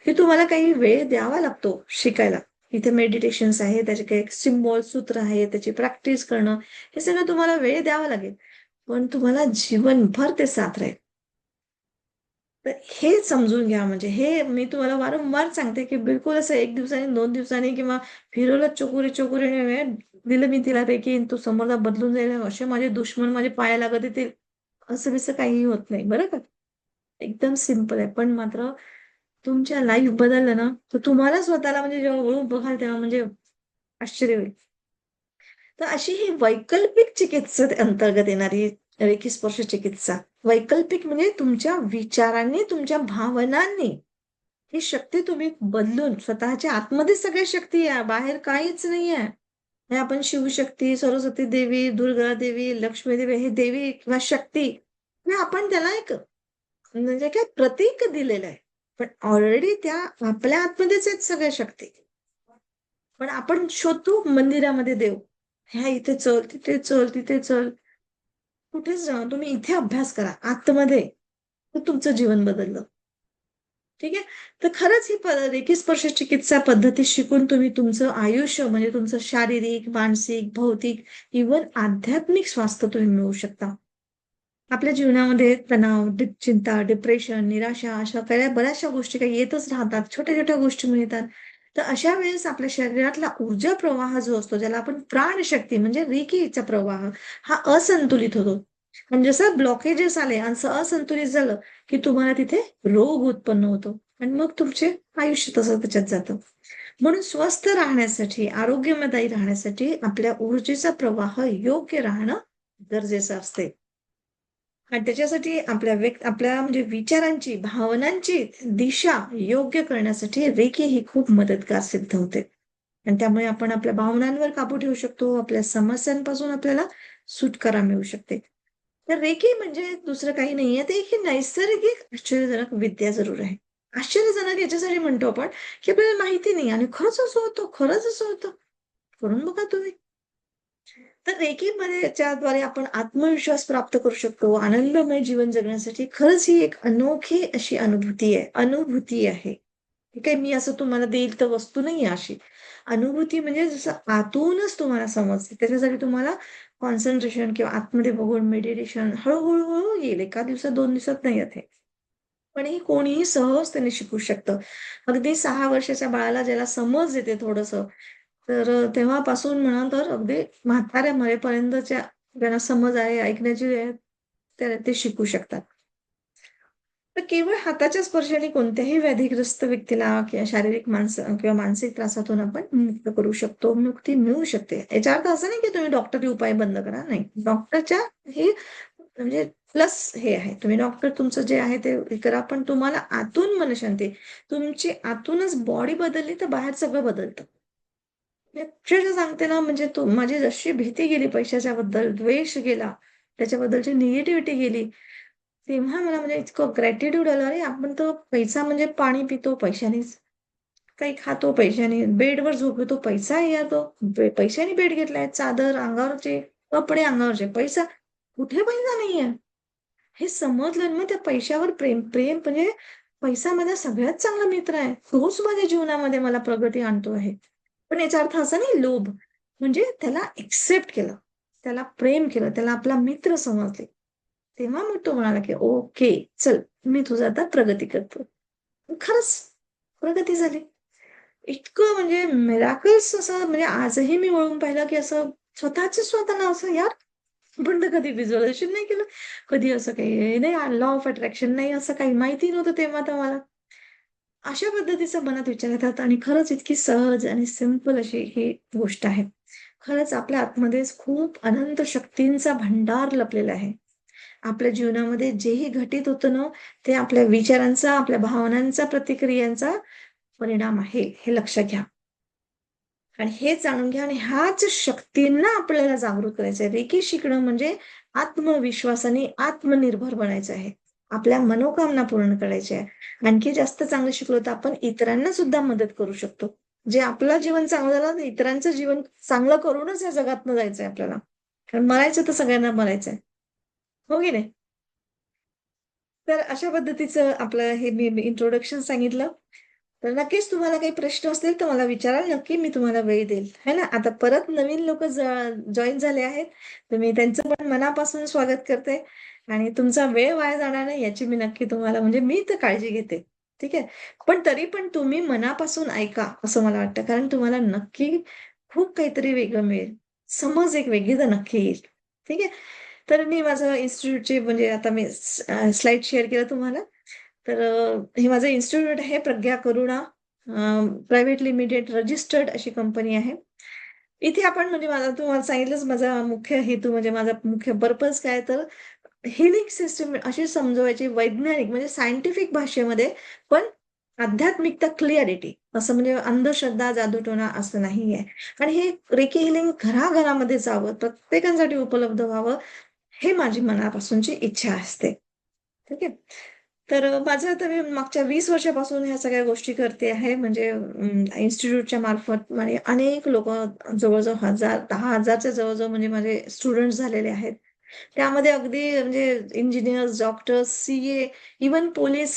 की तुम्हाला काही वेळ द्यावा लागतो शिकायला. इथे मेडिटेशन्स आहे, त्याचे काही सिम्बॉल, सूत्र आहे, त्याची प्रॅक्टिस करणं, हे सगळं तुम्हाला वेळ द्यावा लागेल. पण तुम्हाला जीवनभर ते साथ राहील. तर हे समजून घ्या म्हणजे हे मी तुम्हाला वारंवार सांगते, की बिलकुल असं 1 दिवसाने, 2 दिवसांनी किंवा फिरवलं चकोरी-चकोरीने वेळ दिलं मी तिला ते, की तो समोरचा बदलून जाईल, असे माझे दुश्मन माझ्या पाया लागत येतील, असं-बिसं काहीही होत नाही, बरं का. एकदम सिंपल आहे. पण मात्र तुमच्या लाईफ बदललं ना, तर तुम्हाला स्वतःला म्हणजे जेव्हा वळून बघाल तेव्हा म्हणजे आश्चर्य होईल. तर अशी ही वैकल्पिक चिकित्सा अंतर्गत येणारी रेकी स्पर्श चिकित्सा. वैकल्पिक म्हणजे तुमच्या विचारांनी, तुमच्या भावनांनी ही शक्ती तुम्ही बदलून स्वतःच्या आतमध्ये सगळ्या शक्ती आहे, बाहेर काहीच नाहीये. हे आपण शिवशक्ती, सरस्वती देवी, दुर्गा देवी, लक्ष्मी देवी हे देवी किंवा शक्ती हे आपण त्याला एक म्हणजे काय प्रतीक दिलेलं आहे. पण ऑलरेडी त्या आपल्या आतमध्येच आहेत सगळ्या शक्ती. पण आपण शोधतो मंदिरामध्ये देव. ह्या इथे चल, तिथे चल, तिथे चल. कुठेच जा, तुम्ही इथे अभ्यास करा आतमध्ये. तर तुमचं जीवन बदललं. ठीक आहे. तर खरंच ही रेकी स्पर्श चिकित्सा पद्धती शिकून तुम्ही तुमचं आयुष्य म्हणजे तुमचं शारीरिक, मानसिक, भौतिक इव्हन आध्यात्मिक स्वास्थ्य तुम्ही मिळवू शकता. आपल्या जीवनामध्ये तणाव, चिंता, डिप्रेशन, निराशा अशा बऱ्याचशा गोष्टी काही येतच राहतात. छोट्या-छोट्या गोष्टी मिळतात. तर अशा वेळेस आपल्या शरीरातला ऊर्जा प्रवाह जो असतो, ज्याला आपण प्राणशक्ती म्हणजे रेकीचा प्रवाह हा असंतुलित होतो. आणि जसं ब्लॉकेजेस आले असं असंतुलित झालं, की तुम्हाला तिथे रोग उत्पन्न होतो आणि मग तुमचे आयुष्य तसं त्याच्यात जातं. म्हणून स्वस्थ राहण्यासाठी, आरोग्यमयदायी राहण्यासाठी आपल्या ऊर्जेचा प्रवाह योग्य राहणं गरजेचं असते. आणि त्याच्यासाठी आपल्या म्हणजे विचारांची, भावनांची दिशा योग्य करण्यासाठी रेकी ही खूप मदतगार सिद्ध होते. आणि त्यामुळे आपण आपल्या भावनांवर काबू ठेवू शकतो. आपल्या समस्यांपासून आपल्याला सुटका मिळू शकते. तर रेकी म्हणजे दुसरं काही नाहीये. ते एक नैसर्गिक आश्चर्यजनक विद्या जरूर आहे. आश्चर्यजनक याच्यासाठी म्हणतो आपण, की आपल्याला माहिती नाही आणि खरंच असं होतं, खरंच असं होतं. करून बघा तुम्ही. तर रेकीमध्ये च्याद्वारे आपण आत्मविश्वास प्राप्त करू शकतो. आनंदमय जीवन जगण्यासाठी खरंच ही एक अनोखी अशी अनुभूती आहे. हे काही मी असं तुम्हाला देईल तर वस्तू नाहीये अशी. अनुभूती म्हणजे जसं आतूनच तुम्हाला समजते. त्याच्यासाठी तुम्हाला कॉन्सन्ट्रेशन किंवा आतमध्ये बघून मेडिटेशन हळू येईल. एका दिवसात, 2 दिवसात नाही येत हे. पण हे कोणीही सहजतेने शिकू शकतं. अगदी 6 वर्षाच्या बाळाला ज्याला समज येते थोडंसं, तर तेव्हापासून म्हणा तर अगदी म्हाताऱ्या मरेपर्यंतच्या ज्यांना समज आहे, ऐकण्याची आहे, ते शिकू शकतात. तर केवळ हाताच्या स्पर्शाने कोणत्याही व्याधीग्रस्त व्यक्तीला किंवा शारीरिक किंवा मानसिक त्रासातून आपण मुक्त करू शकतो, मुक्ती मिळू शकते. याचा अर्थ असा नाही की तुम्ही डॉक्टरी उपाय बंद करा. नाही. डॉक्टरच्या हे म्हणजे प्लस हे आहे. तुम्ही डॉक्टर तुमचं जे आहे ते हे करा, पण तुम्हाला आतून मनःशांती तुमची आतूनच बॉडी बदलली तर बाहेर सगळं बदलतं. मी अक्षरशः सांगते ना, म्हणजे माझी जशी भीती गेली पैशाच्या बद्दल, द्वेष गेला, त्याच्याबद्दलची निगेटिव्हिटी गेली. तेव्हा मला म्हणजे इतकं ग्रॅटिट्यूड आलं, अरे आपण तर पैसा म्हणजे पाणी पितो पैशानेच, काही खातो पैशाने, बेडवर झोपतो पैसा आहे यार तो. पैशाने बेड घेतलाय, चादर अंगावरचे, कपडे अंगावरचे, पैसा कुठे पैसा नाहीये. हे समजलं आणि मग त्या पैशावर प्रेम प्रेम म्हणजे पैसा माझा सगळ्यात चांगला मित्र आहे. तोच माझ्या जीवनामध्ये मला प्रगती आणतो आहे. पण याचा अर्थ असा नाही लोभ. म्हणजे त्याला एक्सेप्ट केलं. त्याला प्रेम केलं. त्याला आपला मित्र समजले. तेव्हा मग तो म्हणाला, की "ओके, चल मी तुझं आता प्रगती करतो." खरंच प्रगती झाली. इतकं म्हणजे मिराकल्स असं म्हणजे आजही मी वळून पाहिलं, की असं स्वतःला असं यार आपण तर कधी व्हिज्युअलायझेशन नाही केलं. कधी असं काही नाही लॉ ऑफ अट्रॅक्शन नाही असं काही माहिती नव्हतं तेव्हा तर मला. अशा पद्धतीचा मनात विचार येतात आणि खरंच इतकी सहज आणि सिंपल अशी ही गोष्ट आहे. खरंच आपल्या आतमध्येच खूप अनंत शक्तींचा भंडार लपलेला आहे. आपल्या जीवनामध्ये जेही घटित होतं ना, ते आपल्या विचारांचा, आपल्या भावनांचा, प्रतिक्रियांचा परिणाम आहे, हे लक्षात घ्या. आणि हे जाणून घ्या आणि ह्याच शक्तींना आपल्याला जागृत करायचं आहे. रेकी शिकणं म्हणजे आत्मविश्वासाने आत्मनिर्भर बनायचं आहे. आपल्या मनोकामना पूर्ण करायच्या आहे. आणखी जास्त चांगलं शिकलो तर आपण इतरांना सुद्धा मदत करू शकतो. जे आपलं जीवन चांगलं झालं, तर इतरांचं जीवन चांगलं करूनच या जगातनं जायचंय आपल्याला. कारण मरायचं तर सगळ्यांना मरायचंय. हो की नाही? तर अशा पद्धतीचं आपलं हे मी इंट्रोडक्शन सांगितलं. तर नक्कीच तुम्हाला काही प्रश्न असतील तर मला विचारा. नक्की मी तुम्हाला वेळ देईल. है ना? आता परत नवीन लोकं जॉइन झाले आहेत. तर मी त्यांचं पण मनापासून स्वागत करते आणि तुमचा वेळ वाया जाणार नाही याची मी नक्की तुम्हाला म्हणजे मी तर काळजी घेते. ठीक आहे. पण तरी पण तुम्ही मनापासून ऐका असं मला वाटतं. कारण तुम्हाला नक्की खूप काहीतरी वेगळं मिळेल. समज एक वेगळी तर नक्की येईल. ठीक आहे. तर मी माझं इन्स्टिट्यूटचे म्हणजे आता मी स्लाईड शेअर केलं तुम्हाला. तर हे माझं इन्स्टिट्यूट आहे प्रज्ञा करुणा प्रायव्हेट लिमिटेड रजिस्टर्ड अशी कंपनी आहे. इथे आपण म्हणजे मला तुम्हाला सांगितलंच माझा मुख्य हेतू म्हणजे माझा मुख्य पर्पज काय तर हीलिंग सिस्टम अशी समजवायची वैज्ञानिक म्हणजे सायंटिफिक भाषेमध्ये पण आध्यात्मिकता, क्लिअरिटी असं म्हणजे अंधश्रद्धा, जादूटोणा असं नाहीये. आणि हे रेकी हिलिंग घराघरामध्ये जावं, प्रत्येकासाठी उपलब्ध व्हावं, हे माझी मनापासूनची इच्छा असते. ठीक आहे. तर माझं आता मी मागच्या 20 वर्षापासून ह्या सगळ्या गोष्टी करते आहे. म्हणजे इन्स्टिट्यूटच्या मार्फत आणि अनेक लोकं जवळ-जवळ 10,000च्या जवळ म्हणजे माझे स्टुडंट्स झालेले आहेत. त्यामध्ये अगदी म्हणजे engineers, doctors, CA, even police,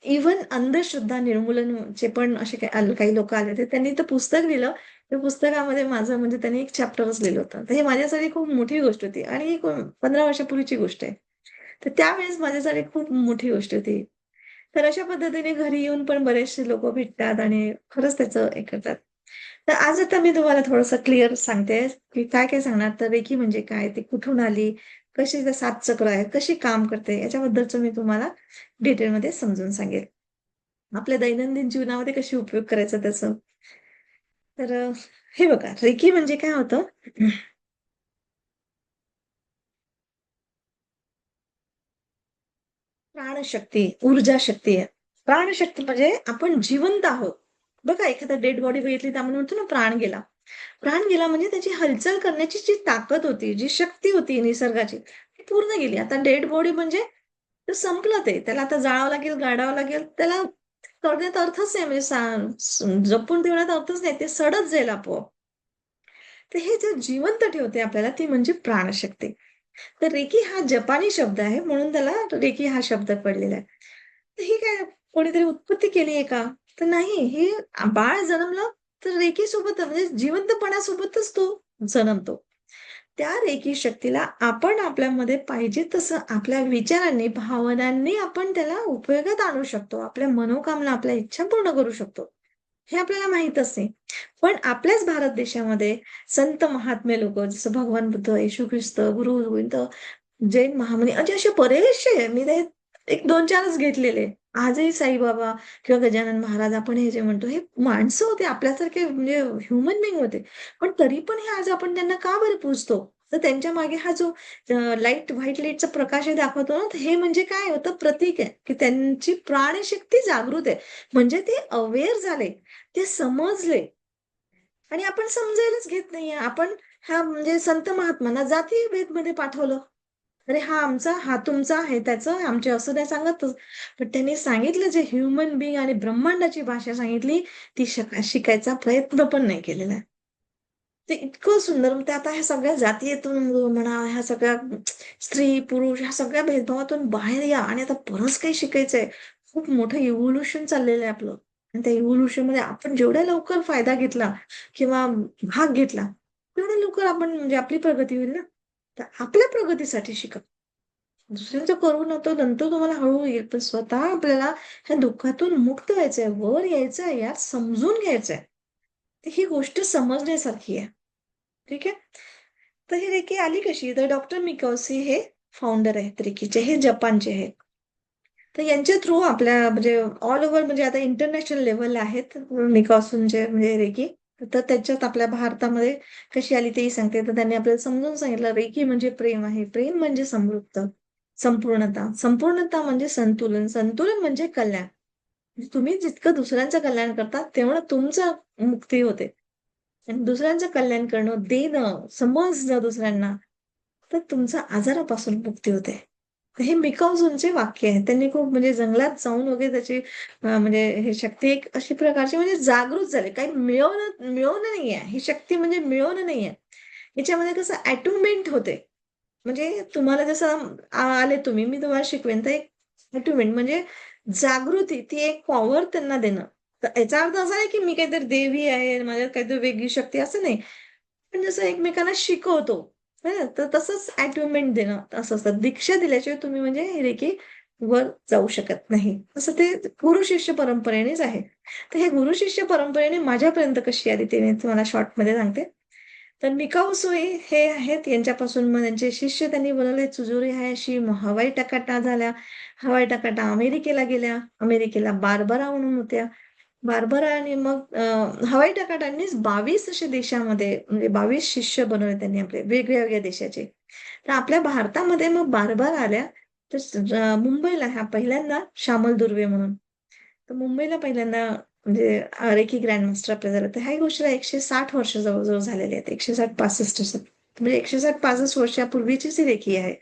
even अंधश्रद्धा निर्मूलनचे पण असे काही लोकं आले होते. त्यांनी तर पुस्तक लिहिलं. त्या पुस्तकामध्ये माझं म्हणजे त्यांनी एक चॅप्टरच लिहिलं होतं. तर हे माझ्यासाठी खूप मोठी गोष्ट होती आणि ही 15 वर्षापूर्वीची गोष्ट आहे. तर त्यावेळेस माझ्यासाठी खूप मोठी गोष्ट होती. तर अशा पद्धतीने घरी येऊन पण बरेचसे लोकं भेटतात आणि खरंच त्याचं हे करतात. तर आज आता मी तुम्हाला थोडंसं क्लिअर सांगते, की काय-काय सांगणार. तर रेकी म्हणजे काय? ते कुठून आली? कशी ते 7 चक्र आहेत, कशी काम करते? याच्याबद्दलचं मी तुम्हाला डिटेलमध्ये समजून सांगेल. आपल्या दैनंदिन जीवनामध्ये कशी उपयोग करायचा त्याचा. तर हे बघा, रेकी म्हणजे काय होतं? प्राणशक्ती, ऊर्जा शक्ती आहे. प्राणशक्ती म्हणजे आपण जिवंत आहोत. बघा एखादा डेड बॉडी बघितली तर आपण म्हणतो ना प्राण गेला. प्राण गेला म्हणजे त्याची हालचाल करण्याची जी ताकद होती, जी शक्ती होती निसर्गाची, ती पूर्ण गेली. आता डेड बॉडी म्हणजे ते संपलं ते. त्याला आता जाळावं लागेल, गाडावं लागेल. त्याला करण्यात अर्थच नाही म्हणजे जपून ठेवण्यात अर्थच नाही. ते सडत जाईल आपोआप. तर हे जे जिवंत ठेवते आपल्याला ती म्हणजे प्राणशक्ती. तर रेकी हा जपानी शब्द आहे म्हणून त्याला रेकी हा शब्द पडलेला आहे. तर ही काय कोणीतरी उत्पत्ती केली आहे का? तर नाही. हे बाळ जन्मलं तर रेकीसोबत म्हणजे जिवंतपणासोबतच तो जन्मतो. त्या रेकी शक्तीला आपण आपल्यामध्ये पाहिजे तसं आपल्या विचारांनी, भावनांनी आपण त्याला उपयोगात आणू शकतो. आपल्या मनोकामना, आपल्या इच्छा पूर्ण करू शकतो. हे आपल्याला माहीतच नाही. पण आपल्याच भारत देशामध्ये संत महात्मे लोकं जसं भगवान बुद्ध, येशू ख्रिस्त, गुरु गोविंद, जैन महामुनी म्हणजे असे बरेचसे मी ते एक 2-4च घेतलेले. आजही साईबाबा किंवा गजानन महाराज आपण हे जे म्हणतो, हे माणसं होते आपल्यासारखे म्हणजे ह्युमन बीइंग होते. पण तरी पण हे आज आपण त्यांना का बरं पूजतो? तर त्यांच्या मागे हा जो व्हाईट लाईटचा प्रकाश हे दाखवतो ना, तर हे म्हणजे काय होतं प्रतीक आहे, की त्यांची प्राणशक्ती जागृत आहे. म्हणजे ते अवेअर झाले, ते समजले आणि आपण समजायलाच घेत नाहीये. आपण ह्या म्हणजे संत महात्मांना जातीभेदमध्ये पाठवलं. अरे हा आमचा, हा तुमचा, हे त्याचं, आमचे असं नाही सांगतच. पण त्यांनी सांगितलं जे ह्युमन बीइंग आणि ब्रह्मांडाची भाषा सांगितली, ती शिकायचा प्रयत्न पण नाही केलेला आहे. ते इतकं सुंदर म्हणजे आता ह्या सगळ्या जातीयेतून म्हणा, ह्या सगळ्या स्त्री, पुरुष ह्या सगळ्या भेदभावातून बाहेर या आणि आता बरंच काही शिकायचंय. खूप मोठं इव्होल्यूशन चाललेलं आहे आपलं. आणि त्या इव्होल्यूशनमध्ये आपण जेवढ्या लवकर फायदा घेतला किंवा भाग घेतला, तेवढ्या लवकर आपण म्हणजे आपली प्रगती होईल ना. तर आपल्या प्रगतीसाठी शिका. दुसऱ्यांचं करू नका नंतर तुम्हाला हळू येईल. पण स्वतः आपल्याला ह्या दुःखातून मुक्त व्हायचंय, वर यायचंय, यार समजून घ्यायचंय. तर ही गोष्ट समजण्यासारखी आहे. ठीक आहे. तर ही रेकी आली कशी? तर डॉक्टर मिकाओसी हे फाउंडर आहेत रेकीचे. हे जपानचे आहेत. तर यांच्या थ्रू आपल्या म्हणजे ऑल ओव्हर म्हणजे आता इंटरनॅशनल लेव्हलला आहेत मिकाओसूंचे म्हणजे रेकी. तर त्याच्यात आपल्या भारतामध्ये कशी आली तेही सांगते. तर त्यांनी आपल्याला समजून सांगितलं रेकी म्हणजे प्रेम आहे. प्रेम म्हणजे समृद्ध, संपूर्णता. संपूर्णता म्हणजे संतुलन. संतुलन म्हणजे कल्याण. म्हणजे तुम्ही जितकं दुसऱ्यांचं कल्याण करता, तेवढं तुमचं मुक्ती होते. आणि दुसऱ्यांचं कल्याण करणं, देणं, समजणं दुसऱ्यांना, तर तुमच्या आजारापासून मुक्ती होते. हे मिकावजूंचे वाक्य आहे. त्यांनी खूप म्हणजे जंगलात जाऊन वगैरे त्याची म्हणजे ही शक्ती एक अशी प्रकारची म्हणजे जागृत झाले. काही मिळवणं नाहीये. ही शक्ती म्हणजे मिळवणं नाहीये. याच्यामध्ये कसं अटोनमेंट होते. म्हणजे तुम्हाला जसं आले तुम्ही, मी तुम्हाला शिकवेन. तर एक अटोनमेंट म्हणजे जागृती, ती एक पॉवर त्यांना देणं. तर याचा अर्थ असा नाही, की मी काहीतरी देवी आहे, माझ्यात काहीतरी वेगळी शक्ती असं नाही. पण जसं एकमेकांना शिकवतो, है ना? तर तसंच अटोनमेंट देणं असं असतं. दीक्षा दिल्याशिवाय तुम्ही म्हणजे हे रेकी वर जाऊ शकत नाही. असं ते गुरु-शिष्य परंपरेनेच आहे. तर हे गुरु-शिष्य परंपरेने माझ्यापर्यंत कशी आली ते मी तुम्हाला शॉर्टमध्ये सांगते. तर मिकाऊ सोई हे आहेत यांच्यापासून मग त्यांचे शिष्य त्यांनी बनवले चुजोरी हायाशी, मग हवाई टकाटा झाल्या. हवाई टकाटा अमेरिकेला गेल्या. अमेरिकेला बार्बरा म्हणून होत्या. बार्बरा आणि मग हवाई टकाटांनीच 22 असे देशामध्ये म्हणजे 22 शिष्य बनवले त्यांनी आपले वेगळ्या-वेगळ्या देशाचे. तर आपल्या भारतामध्ये मग बार्बरा आल्या. तर मुंबईला ह्या पहिल्यांदा श्यामल दुर्वे म्हणून. तर मुंबईला पहिल्यांदा म्हणजे रेकी ग्रँड मास्टर आपल्या झालं. तर ह्या गोष्टीला 160 वर्ष जवळ-जवळ झालेली आहेत. 160-65 असं. म्हणजे 160-65 वर्षापूर्वीचीच ही रेकी आहे.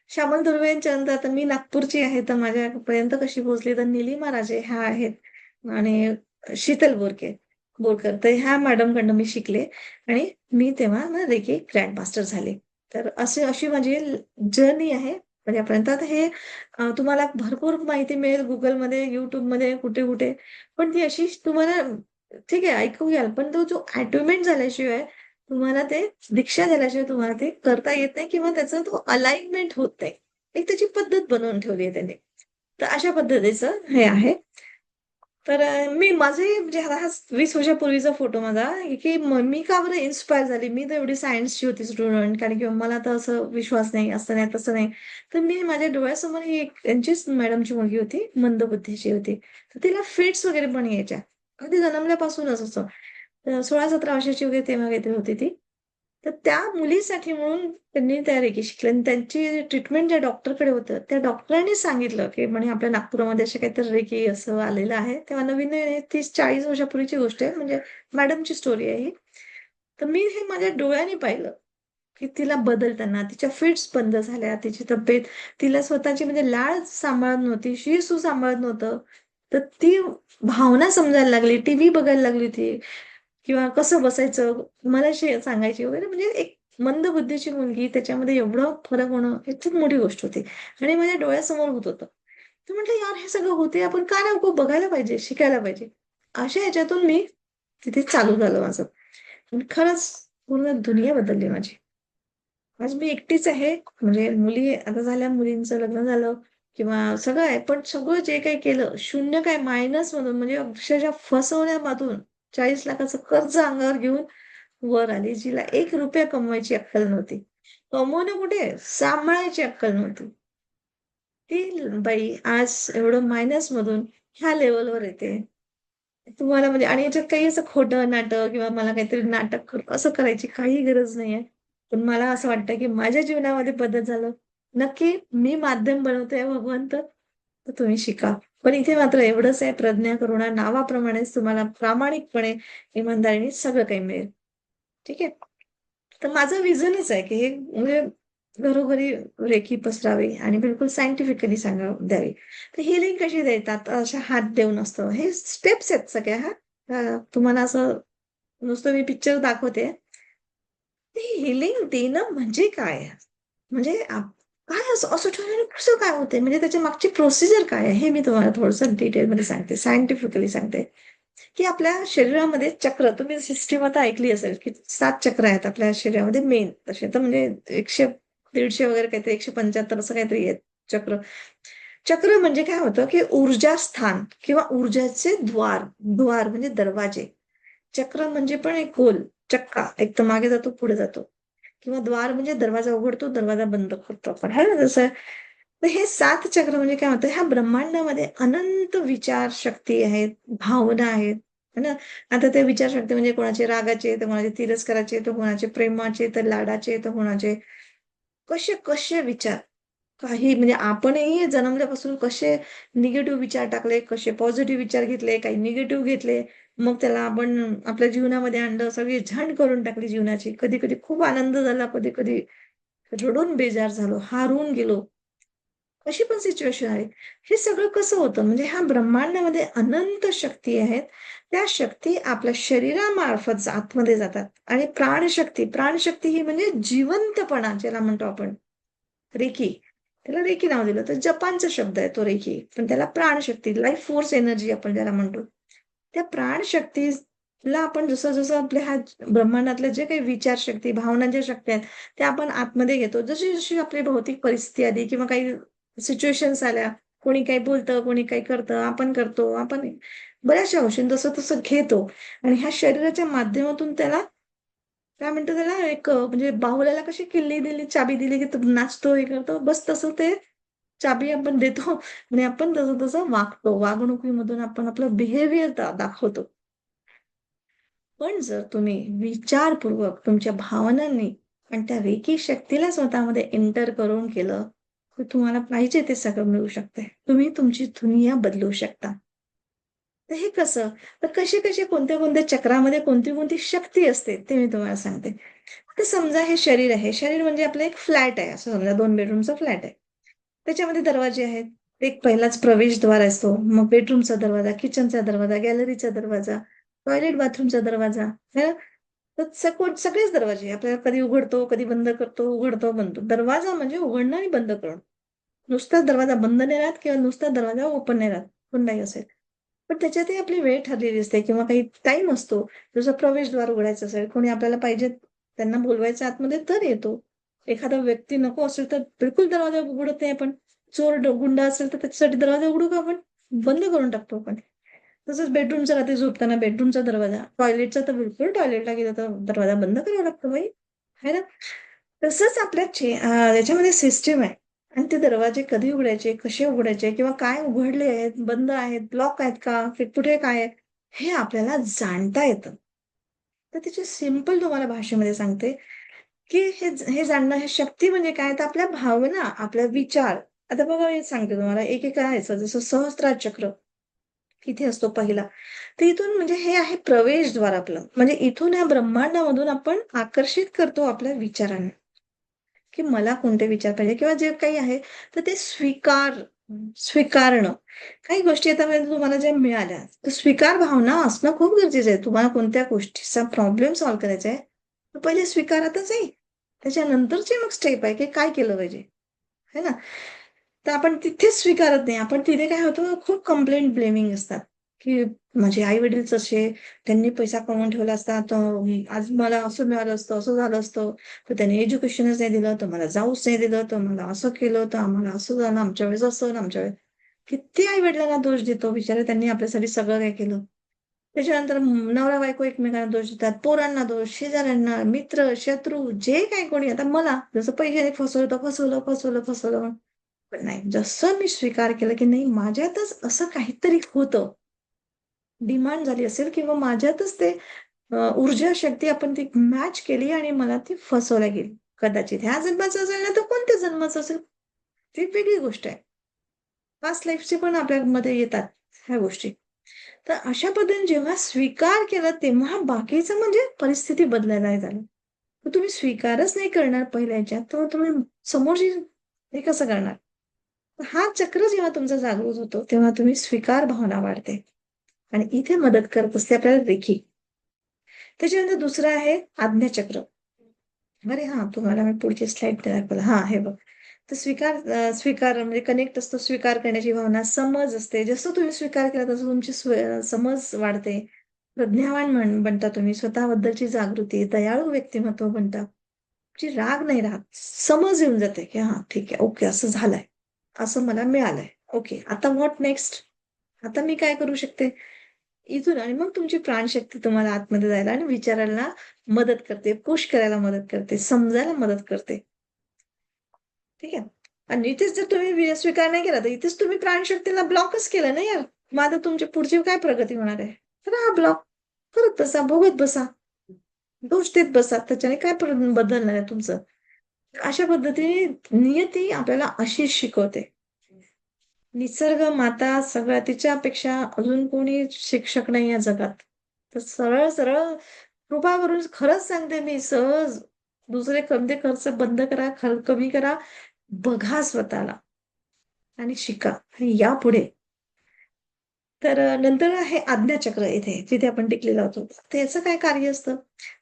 श्यामल दुर्वे यांच्यानंतर आता मी नागपूरची आहे, तर माझ्यापर्यंत कशी पोहोचली तर निलिमा राजे ह्या आहेत आणि शीतल बोरकर. तर ह्या मॅडमकडनं मी शिकले आणि मी तेव्हा ना रेकी ग्रँड मास्टर झाले. तर अशी माझी जर्नी आहे पर्यंत. आता हे तुम्हाला भरपूर माहिती मिळेल Googleमध्ये, YouTubeमध्ये, कुठे-कुठे. पण ती अशी तुम्हाला ठीक आहे ऐकू घ्याल, पण तो जो अटॅचमेंट झाल्याशिवाय तुम्हाला ते दीक्षा झाल्याशिवाय तुम्हाला ते करता येत नाही किंवा त्याचा तो अलाइनमेंट होत नाही. एक त्याची पद्धत बनवून ठेवली आहे त्याने. तर अशा पद्धतीचं हे आहे. तर मी माझंही म्हणजे हा 20 वर्षापूर्वीचा फोटो माझा, की मी का बरं इन्स्पायर झाली. मी तर एवढी सायन्सची होती स्टुडंट कारण की मला तर असं विश्वास नाही, असं नाही, तसं नाही. तर मी माझ्या डोळ्यासमोर ही एक त्यांचीच मॅडमची मुलगी होती, मंदबुद्धीची होती. तर तिला फिट्स वगैरे पण यायच्या. अगदी जन्मल्यापासूनच असं. 16-17 वर्षाची वगैरे तेव्हा काहीतरी होती ती. तर त्या मुलीसाठी म्हणून त्यांनी त्या रेकी शिकल्या आणि त्यांची ट्रीटमेंट ज्या डॉक्टरकडे होतं, त्या डॉक्टरांनी सांगितलं, की म्हणे आपल्या नागपुरामध्ये असे काहीतरी रेकी असं आलेलं आहे. तेव्हा नवीन-नवीन 30-40 वर्षापूर्वीची गोष्ट आहे. म्हणजे मॅडमची स्टोरी आहे ही. तर मी हे माझ्या डोळ्यांनी पाहिलं, की तिला बदलताना तिच्या फिट्स बंद झाल्या, तिची तब्येत तिला स्वतःची म्हणजे लाळ सांभाळत नव्हती, शिर सांभाळत नव्हतं. तर ती भावना समजायला लागली, टीव्ही बघायला लागली ती. किंवा कसं बसायचं मला सांगायची वगैरे म्हणजे एक मंद बुद्धीची मुलगी त्याच्यामध्ये एवढं फरक होणं ही खूप मोठी गोष्ट होती आणि माझ्या डोळ्यासमोर होत होतं. तर म्हटलं यार हे सगळं होते आपण का नको बघायला पाहिजे, शिकायला पाहिजे. अशा ह्याच्यातून मी तिथे चालू झालं माझं. आणि खरंच पूर्ण दुनिया बदलली माझी. आज मी एकटीच आहे. म्हणजे मुली आता झाल्या, मुलींचं लग्न झालं किंवा सगळं आहे. पण सगळं जे काही केलं, शून्य काय मायनसमधून म्हणजे अक्षरशः फसवण्यामधून 40 लाखाचं कर्ज अंगावर घेऊन वर आली. जिला ₹1 कमवायची अक्कल नव्हती. कमवणं कुठे, सांभाळायची अक्कल नव्हती. ती बाई आज एवढं मायनसमधून ह्या लेव्हलवर येते. तुम्हाला म्हणजे आणि याच्यात काही असं खोटं नाटक किंवा मला काहीतरी नाटक असं करायची काही गरज नाहीये. पण मला असं वाटतं, की माझ्या जीवनामध्ये बदल झालं. नक्की मी माध्यम बनवते भगवंत, तर तुम्ही शिका. पण इथे मात्र एवढंच आहे, प्रज्ञा, करुणा नावाप्रमाणेच तुम्हाला प्रामाणिकपणे, इमानदारीने सगळं काही मिळेल. ठीक आहे? तर माझं विजनच आहे, की हे म्हणजे घरोघरी रेकी पसरावी आणि बिलकुल सायंटिफिकली द्यावी. तर हिलिंग कशी देतात? अशा हात देऊन असतं. हे स्टेप्स आहेत सगळ्या हां. तुम्हाला असं नुसतं मी पिक्चर दाखवते. ते हिलिंग देणं म्हणजे काय? म्हणजे काय असं असं ठेवल्याने कसं काय होतंय? म्हणजे त्याच्या मागची प्रोसिजर काय आहे? हे मी तुम्हाला थोडंसं डिटेलमध्ये सांगते. सायंटिफिकली सांगते. की आपल्या शरीरामध्ये चक्र तुम्ही सिस्टीम आता ऐकली असेल, की 7 चक्र आहेत आपल्या शरीरामध्ये मेन तसे तर म्हणजे 100-150 वगैरे काहीतरी 175 असं काहीतरी आहेत चक्र. चक्र म्हणजे काय होतं, की ऊर्जा स्थान किंवा ऊर्जाचे द्वार म्हणजे दरवाजे. चक्र म्हणजे पण एक गोल, चक्का एक तर मागे जातो, पुढे जातो किंवा द्वार म्हणजे दरवाजा उघडतो, दरवाजा बंद करतो आपण, आहे ना तसं. तर हे 7 चक्र म्हणजे काय होतं, ह्या ब्रह्मांडामध्ये अनंत विचार शक्ती आहेत, भावना आहेत, है ना. आता ते विचारशक्ती म्हणजे कोणाचे रागाचे, तर कोणाचे तिरस्काराचे, तर कोणाचे प्रेमाचे, तर लाडाचे, तर कोणाचे कसे विचार. काही म्हणजे आपणही जन्मल्यापासून कसे निगेटिव्ह विचार टाकले, कसे पॉझिटिव्ह विचार घेतले, काही निगेटिव्ह घेतले. मग त्याला आपण आपल्या जीवनामध्ये आणलं, सगळी झंड करून टाकली जीवनाची. कधी-कधी खूप आनंद झाला, कधी-कधी रडून बेजार झालो, हारून गेलो. अशी पण सिच्युएशन आहे. हे सगळं कसं होतं म्हणजे ह्या ब्रह्मांडामध्ये अनंत शक्ती आहेत. त्या शक्ती आपल्या शरीरामार्फत आतमध्ये जातात आणि प्राणशक्ती ही म्हणजे जिवंतपणा ज्याला म्हणतो आपण. रेकी. त्याला रेकी नाव दिलं. तर जपानचा शब्द आहे तो रेकी. पण त्याला प्राणशक्ती, लाईफ फोर्स एनर्जी आपण ज्याला म्हणतो. त्या प्राणशक्तीला आपण जसं-जसं आपल्या ह्या ब्रह्मांडातले जे काही विचारशक्ती, भावनांच्या शक्ती आहेत, त्या आपण आतमध्ये घेतो. जशी-जशी आपली भौतिक परिस्थिती आली किंवा काही सिच्युएशन्स आल्या, कोणी काही बोलतं, कोणी काही करतं, आपण करतो. आपण बऱ्याचशा गोष्टी तसं-तसं घेतो आणि ह्या शरीराच्या माध्यमातून त्याला काय म्हणतो त्याला एक म्हणजे बाहुल्याला कशी किल्ली दिली, चाबी दिली, की तो नाचतो, हे करतो. बस तसं ते चाबी आपण देतो आणि आपण तसं-तसं वागतो. वागणुकीमधून आपण आपलं बिहेवियर दाखवतो. पण जर तुम्ही विचारपूर्वक तुमच्या भावनांनी आणि त्या रेकी शक्तीला स्वतःमध्ये एंटर करून केलं, तर तुम्हाला पाहिजे ते सगळं मिळू शकते. तुम्ही तुमची दुनिया बदलवू शकता. तर हे कसं? तर कसे-कसे, कोणत्या-कोणत्या चक्रामध्ये कोणती-कोणती शक्ती असते, ते मी तुम्हाला सांगते. आता समजा हे शरीर आहे. शरीर म्हणजे आपलं एक फ्लॅट आहे, असं समजा 2 बेडरूमचा फ्लॅट आहे. त्याच्यामध्ये दरवाजे आहेत. एक पहिलाच प्रवेशद्वार असतो. मग बेडरूमचा दरवाजा, किचनचा दरवाजा, गॅलरीचा दरवाजा, टॉयलेट बाथरूमचा दरवाजा, है ना? तर सगळेच दरवाजे आपल्याला कधी उघडतो, कधी बंद करतो, उघडतो, बंद. दरवाजा म्हणजे उघडणं आणि बंद करणं. नुसताच दरवाजा बंद नाही राहत किंवा नुसता दरवाजा ओपन नाही राहत, कुठलाही असेल. पण त्याच्यातही आपली वेळ ठरलेली असते किंवा काही टाईम असतो. जसं प्रवेशद्वार उघडायचं असेल, कोणी आपल्याला पाहिजे त्यांना बोलवायचं आतमध्ये तर येतो. एखादा व्यक्ती नको असेल तर बिलकुल दरवाजा उघडत नाही आपण. चोर गुंड असेल तर त्याच्यासाठी दरवाजा उघडू का आपण? बंद करून टाकतो आपण. तसंच बेडरूमचा रात्री झोपताना बेडरूमचा दरवाजा, टॉयलेटचा तर बिलकुल टॉयलेटला गेलं तर दरवाजा बंद करावा लागतो बाई, है ना? तसंच आपल्या याच्यामध्ये सिस्टम आहे आणि ते दरवाजे कधी उघडायचे, कसे उघडायचे किंवा काय उघडले आहेत, बंद आहेत, ब्लॉक आहेत का? की कुठे काय आहे? हे आपल्याला जाणता येतं. तर त्याची सिंपल तुम्हाला भाषेमध्ये सांगते, की हे जाणणं, हे शक्ती म्हणजे काय? तर आपल्या भावना, आपला विचार. आता बघा मी सांगते तुम्हाला, एक आहे जसं सहस्त्रार चक्र. इथे असतो पहिला. तर इथून म्हणजे हे आहे प्रवेशद्वार आपलं. म्हणजे इथून या ब्रह्मांडामधून आपण आकर्षित करतो आपल्या विचारांना, की मला कोणते विचार पाहिजे किंवा जे काही आहे, तर ते स्वीकारणं. काही गोष्टी आता म्हणजे तुम्हाला ज्या मिळाल्या, तर स्वीकार भावना असणं खूप गरजेचं आहे. तुम्हाला कोणत्या गोष्टीचा प्रॉब्लेम सॉल्व्ह करायचा आहे, तर पहिले स्वीकारातच आहे. त्याच्यानंतरची मग स्टेप आहे, की काय केलं पाहिजे, है ना? तर आपण तिथेच स्वीकारत नाही. आपण तिथे काय होतं, खूप कंप्लेंट ब्लेमिंग असतात, की माझे आई-वडीलच असे, त्यांनी पैसा कमवून ठेवला असता, तर आज मला असं मिळालं असतं, असं झालं असतं. तर त्याने एज्युकेशनच नाही दिलं, तर मला जाऊच नाही दिलं, तर मला असं केलं, तर आम्हाला असं झालं, आमच्या वेळेस असं आणि आमच्या वेळेस किती आई-वडिलांना दोष देतो. बिचारे त्यांनी आपल्यासाठी सगळं काही केलं. त्याच्यानंतर नवरा-बायको एकमेकांना दोष देतात, पोरांना दोष, शेजाऱ्यांना, मित्र, शत्रू, जे काही कोणी आता मला जसं पैशाने फसवलं, तर फसवलं, फसवलं, फसवलं. पण नाही, जसं मी स्वीकार केलं, की नाही माझ्यातच असं काहीतरी होतं. डिमांड झाली असेल किंवा माझ्यातच ते ऊर्जा शक्ती आपण ती मॅच केली आणि मला ती फसवल्या गेली. कदाचित ह्या जन्माचं असेल ना, तर कोणत्या जन्माचं असेल, ती वेगळी गोष्ट आहे. पास्ट लाईफचे पण आपल्यामध्ये येतात ह्या गोष्टी. तर अशा पद्धतीने जेव्हा स्वीकार केला, तेव्हा बाकीचं म्हणजे परिस्थिती बदलायला नाही झाली. तर तुम्ही स्वीकारच नाही करणार पहिल्या ह्याच्यात, तर तुम्ही समोरची हे कसं करणार? हा चक्र जेव्हा तुमचा जागृत होतो, तेव्हा तुम्ही स्वीकार भावना वाढते आणि इथे मदत करत असते आपल्याला रेखी. त्याच्यानंतर दुसरं आहे आज्ञाचक्र. अरे हां, तुम्हाला मी पुढची स्लाईड दाखवलं. हां, हे बघ. तर स्वीकार म्हणजे कनेक्ट असतो, स्वीकार करण्याची भावना, समज असते. जसं तुम्ही स्वीकार केला तसं तुमची समज वाढते. प्रज्ञावान बनता तुम्ही. स्वतःबद्दलची जागृती, दयाळू व्यक्तिमत्व बनता. जी राग नाही राहत. समज येऊन जाते, की हां, ठीक आहे. ओके, असं झालंय. असं मला मिळालंय. ओके, आता व्हॉट नेक्स्ट? आता मी काय करू शकते? इथून आणि मग तुमची प्राणशक्ती तुम्हाला आतमध्ये जायला आणि विचारायला मदत करते, पुश करायला मदत करते, समजायला मदत करते. ठीक आहे? आणि इथेच जर तुम्ही स्वीकार नाही केला, तर इथेच तुम्ही प्राणशक्तीला ब्लॉकच केलं ना यार. मग आता तुमची पुढची काय प्रगती होणार आहे? तर हा ब्लॉक करत बसा, भोगत बसा, दोष देत बसा. त्याच्याने काय बदलणार आहे तुमचं? अशा पद्धतीने नियती आपल्याला अशीच शिकवते. निसर्ग, माता सगळ्या तिच्यापेक्षा अजून कोणी शिक्षक नाही या जगात. तर सरळ-सरळ कृपा करून खरंच सांगते मी सहज दुसरे कोणते खर्च बंद करा, कमी करा. बघा स्वतःला आणि शिका आणि यापुढे. तर नंतर आहे आज्ञाचक्र इथे, जिथे आपण टिकलेलो होतो. तर याचं काय कार्य असतं?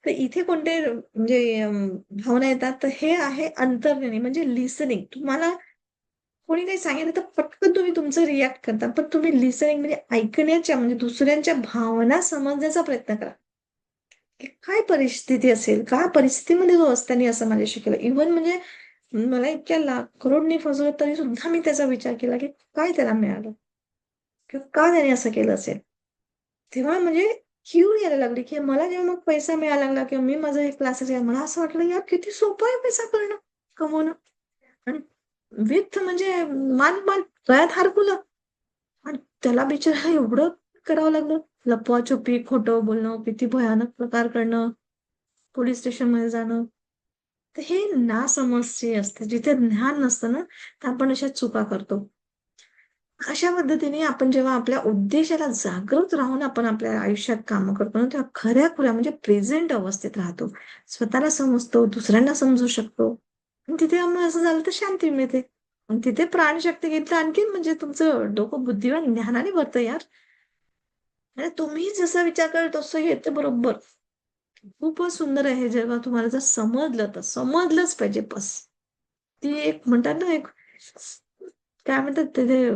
तर इथे कोणते म्हणजे भावना येतात, तर हे आहे अंतर्ज्ञानी म्हणजे लिसनिंग. तुम्हाला कोणी काही सांगितलं तर पटकन तुम्ही तुमचं रिएक्ट करता. पण तुम्ही लिसनिंग म्हणजे ऐकण्याच्या म्हणजे दुसऱ्यांच्या भावना समजण्याचा प्रयत्न करा. की काय परिस्थिती असेल? काय परिस्थितीमध्ये तो असताना असं माझ्याशी केलं? इव्हन म्हणजे मला इतक्या लाख करोडनी फसवलं तरी सुद्धा मी त्याचा विचार केला, की काय त्याला मिळालं? किंवा का त्याने असं केलं असेल? तेव्हा म्हणजे कीव यायला लागली, की मला जेव्हा मग पैसा मिळायला लागला किंवा मी माझं हे क्लासेस मला असं वाटलं, यार किती सोपं आहे पैसा करणं, कमवणं आणि विथ म्हणजे मान गळ्यात हार फुलं आणि त्याला बिचाऱ्याला एवढं करावं लागलं. लपवाछपवी, खोटं बोलणं, किती भयानक प्रकार करणं, पोलिस स्टेशनमध्ये जाणं. तर हे नासमज जे असते, जिथे ज्ञान नसतं ना, तर आपण अशा चुका करतो. अशा पद्धतीने आपण जेव्हा आपल्या उद्देशाला जागृत राहून आपण आपल्या आयुष्यात कामं करतो ना, तेव्हा खऱ्या-खुऱ्या म्हणजे प्रेझेंट अवस्थेत राहतो. स्वतःला समजतो, दुसऱ्यांना समजू शकतो. आणि तिथे मग असं झालं तर शांती मिळते. आणि तिथे प्राणशक्ती घेतली तर आणखीन म्हणजे तुमचं डोकं बुद्धिवान ज्ञानाने भरतं यार. आणि तुम्ही जसा विचार कराल तसं येतं बरोबर. खूपच सुंदर आहे जेव्हा तुम्हाला जर समजलं तर समजलंच पाहिजे बस. ती एक म्हणतात ना एक काय म्हणतात ते ते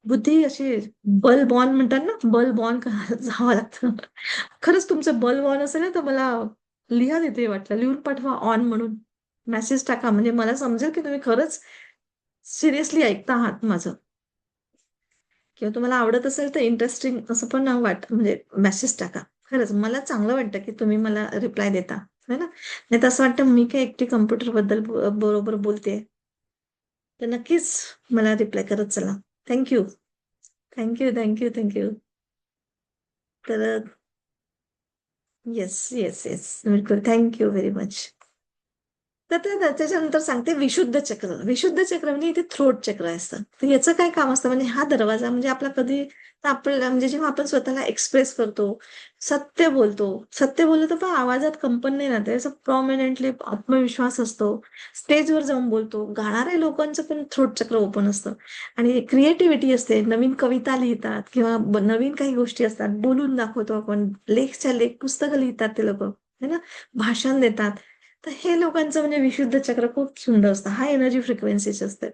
बुद्धी अशी बल बॉर्न म्हणतात ना, बल बॉर्न जावं लागतं. खरंच तुमचं बल बॉर्न असेल ना, तर मला लिहा तिथे वाटलं. लिहून पाठवा ऑन म्हणून. मेसेज टाका म्हणजे मला समजेल की तुम्ही खरंच सिरियसली ऐकता आहात माझं. किंवा तुम्हाला आवडत असेल तर इंटरेस्टिंग असं पण म्हणजे मेसेज टाका. खरंच मला चांगलं वाटतं, की तुम्ही मला रिप्लाय देता. है ना? नाहीतर असं वाटतं मी काय एकटी कॉम्प्युटरबद्दल बरोबर बोलतेय. तर नक्कीच मला रिप्लाय करत चला. Thank you. Thank you, thank you, thank you. तर येस, येस, येस. बिलकुल. Thank you very much. तर त्याच्यानंतर सांगते विशुद्ध चक्र. विशुद्ध चक्र म्हणजे इथे थ्रोट चक्र असतं. तर याचं काय काम असतं म्हणजे हा दरवाजा म्हणजे आपला कधी आपल्याला म्हणजे जेव्हा आपण स्वतःला एक्सप्रेस करतो, सत्य बोलतो. सत्य बोललं तर पण आवाजात कंपन नाही राहत. असं प्रॉमिनेंटली आत्मविश्वास असतो. स्टेजवर जाऊन बोलतो. गाणाऱ्या लोकांचं पण थ्रोट चक्र ओपन असतं. आणि क्रिएटिव्हिटी असते. नवीन कविता लिहितात किंवा नवीन काही गोष्टी असतात. बोलून दाखवतो आपण. लेखच्या लेख पुस्तकं लिहितात ते लोकं. है ना? भाषण देतात. तर हे लोकांचं म्हणजे विशुद्ध चक्र खूप सुंदर असतं. हाय एनर्जी फ्रिक्वेन्सीचे असते.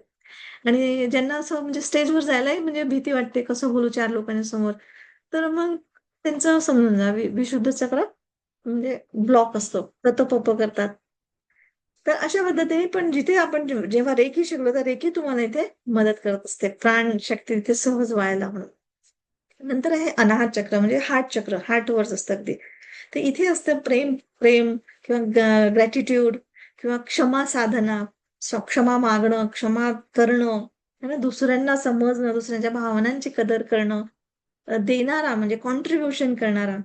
आणि ज्यांना असं म्हणजे स्टेजवर जायलाही म्हणजे भीती वाटते, कसं बोलू 4 लोकांसमोर. तर मग त्यांचं समजून जा विशुद्ध चक्र म्हणजे ब्लॉक असतो. रत-पप करतात. तर अशा पद्धतीने पण जिथे आपण जेव्हा रेकी शिकलो, तर रेकी तुम्हाला इथे मदत करत असते. प्राणशक्ती तिथे सहज व्हायला म्हणून. नंतर आहे अनाहत चक्र म्हणजे हार्ट चक्र, हार्टवरच असतं अगदी. तर इथे असतं प्रेम प्रेम किंवा ग्रॅटिट्यूड किंवा क्षमा साधना, क्षमा मागणं, क्षमा करणं, है ना, दुसऱ्यांना समजणं, दुसऱ्यांच्या भावनांची कदर करणं, देणारा म्हणजे कॉन्ट्रिब्युशन करणारा,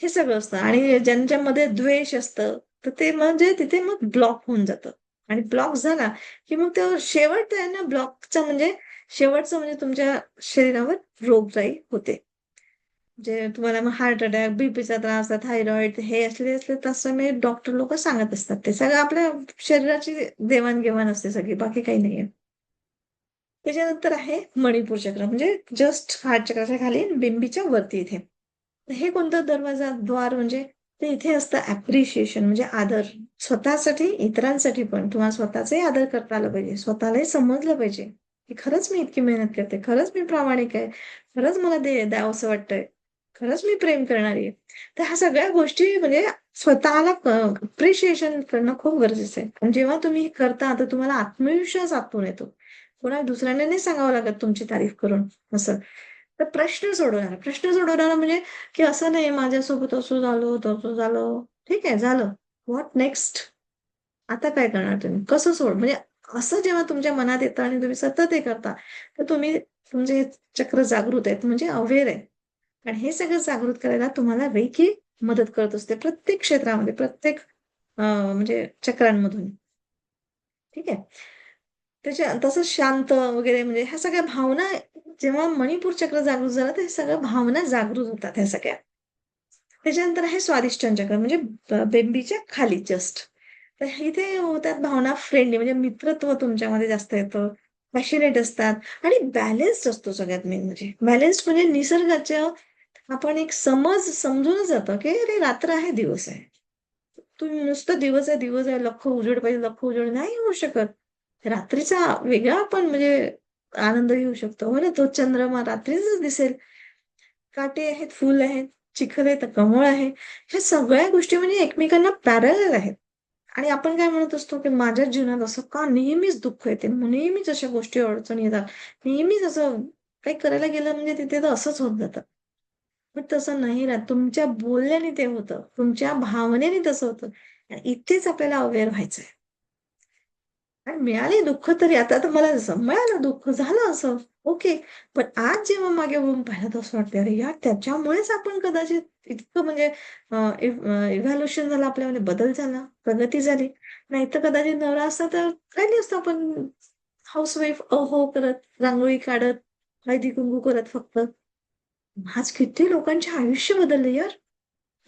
हे सगळं असतं. आणि ज्यांच्यामध्ये द्वेष असतं, तर ते म्हणजे तिथे मग ब्लॉक होऊन जातं. आणि ब्लॉक झाला, की मग तो शेवट आहे ना ब्लॉकचा म्हणजे शेवटचं म्हणजे तुमच्या शरीरावर रोगराई होते. जे तुम्हाला मग हार्ट अटॅक, बीपीचा त्रास, थायरॉइड हे असले तसं मी डॉक्टर लोकं सांगत असतात. ते सगळं आपल्या शरीराची देवाण-घेवाण असते सगळी, बाकी काही नाहीये. त्याच्यानंतर आहे मणिपूर चक्र म्हणजे जस्ट हार्ट चक्राच्या खाली बिंबीच्या वरती इथे. हे कोणतं द्वार म्हणजे ते इथे असतं ॲप्रिशिएशन म्हणजे आदर. स्वतःसाठी, इतरांसाठी पण. तुम्हाला स्वतःचाही आदर करता आला पाहिजे. स्वतःलाही समजलं पाहिजे, की खरंच मी इतकी मेहनत करते. खरंच मी प्रामाणिक आहे. खरंच मला द्यावंसं वाटतंय. खरंच मी प्रेम करणारी आहे. तर ह्या सगळ्या गोष्टी म्हणजे स्वतःला अप्रिशिएशन करणं खूप गरजेचं आहे. आणि जेव्हा तुम्ही हे करता, तर तुम्हाला आत्मविश्वास आतून येतो. कोणा दुसऱ्यांना नाही सांगावं लागत तुमची तारीफ करून असं. तर प्रश्न सोडवणारा. प्रश्न सोडवणारा म्हणजे की असं नाही माझ्यासोबत असं झालं, तसं झालं. ठीक आहे झालं. What next? आता काय करणार तुम्ही? कसं म्हणजे असं जेव्हा तुमच्या मनात येतं आणि तुम्ही सतत हे करता, तर तुम्ही तुमचे हे चक्र जागृत आहेत म्हणजे अवेअर आहे. आणि हे सगळं जागृत करायला तुम्हाला रेकी मदत करत असते प्रत्येक क्षेत्रामध्ये, प्रत्येक म्हणजे चक्रांमधून. ठीक आहे? तसंच शांत वगैरे म्हणजे ह्या सगळ्या भावना जेव्हा मणिपूर चक्र जागृत झालं, तर हे सगळ्या भावना जागृत होतात ह्या सगळ्या. त्याच्यानंतर आहे स्वादिष्टान चक्र म्हणजे बेंबीच्या खाली जस्ट. तर इथे होतात भावना फ्रेंडली म्हणजे मित्रत्व तुमच्यामध्ये जास्त येतं. पॅशनेट असतात आणि बॅलन्स्ड असतो सगळ्यात मेन म्हणजे. बॅलन्स्ड म्हणजे निसर्गाच्या आपण एक समजूनच जातो, की अरे रात्र आहे, दिवस आहे. तुम्ही नुसतं दिवस आहे, लख्ख उजेड पाहिजे, लख्ख उजेड नाही होऊ शकत. रात्रीचा वेगळा आपण म्हणजे आनंद घेऊ शकतो. हो ना, तो चंद्रमा रात्रीच दिसेल. काटे आहेत, फुल आहेत, चिखल आहे, तर कमळ आहे. ह्या सगळ्या गोष्टी म्हणजे एकमेकांना पॅरलल आहेत. आणि आपण काय म्हणत असतो, की माझ्याच जीवनात असं का नेहमीच दुःख येते, नेहमीच अशा गोष्टी अडचणी येतात. नेहमीच असं काही करायला गेलं म्हणजे तिथे तर असंच होत जातं. पण तसं नाही राहत. तुमच्या बोलण्याने ते होतं. तुमच्या भावनेने तसं होतं. आणि इथेच आपल्याला अवेअर व्हायचंय. आणि मिळाली दुःख तरी आता तर मला जसं मिळालं दुःख, झालं असं, ओके. पण आज जेव्हा मागे वळून पाहिलं तर असं वाटतं, अरे यार त्याच्यामुळेच आपण कदाचित इतकं म्हणजे इव्हॅल्युएशन झालं आपल्यामध्ये, बदल झाला, प्रगती झाली. नाहीतर कदाचित नवरा असता तर राहिली असतो आपण हाऊसवाईफ अहो करत, रांगोळी काढत, हळदी-कुंकू करत फक्त. आज किती लोकांचे आयुष्य बदलले यार.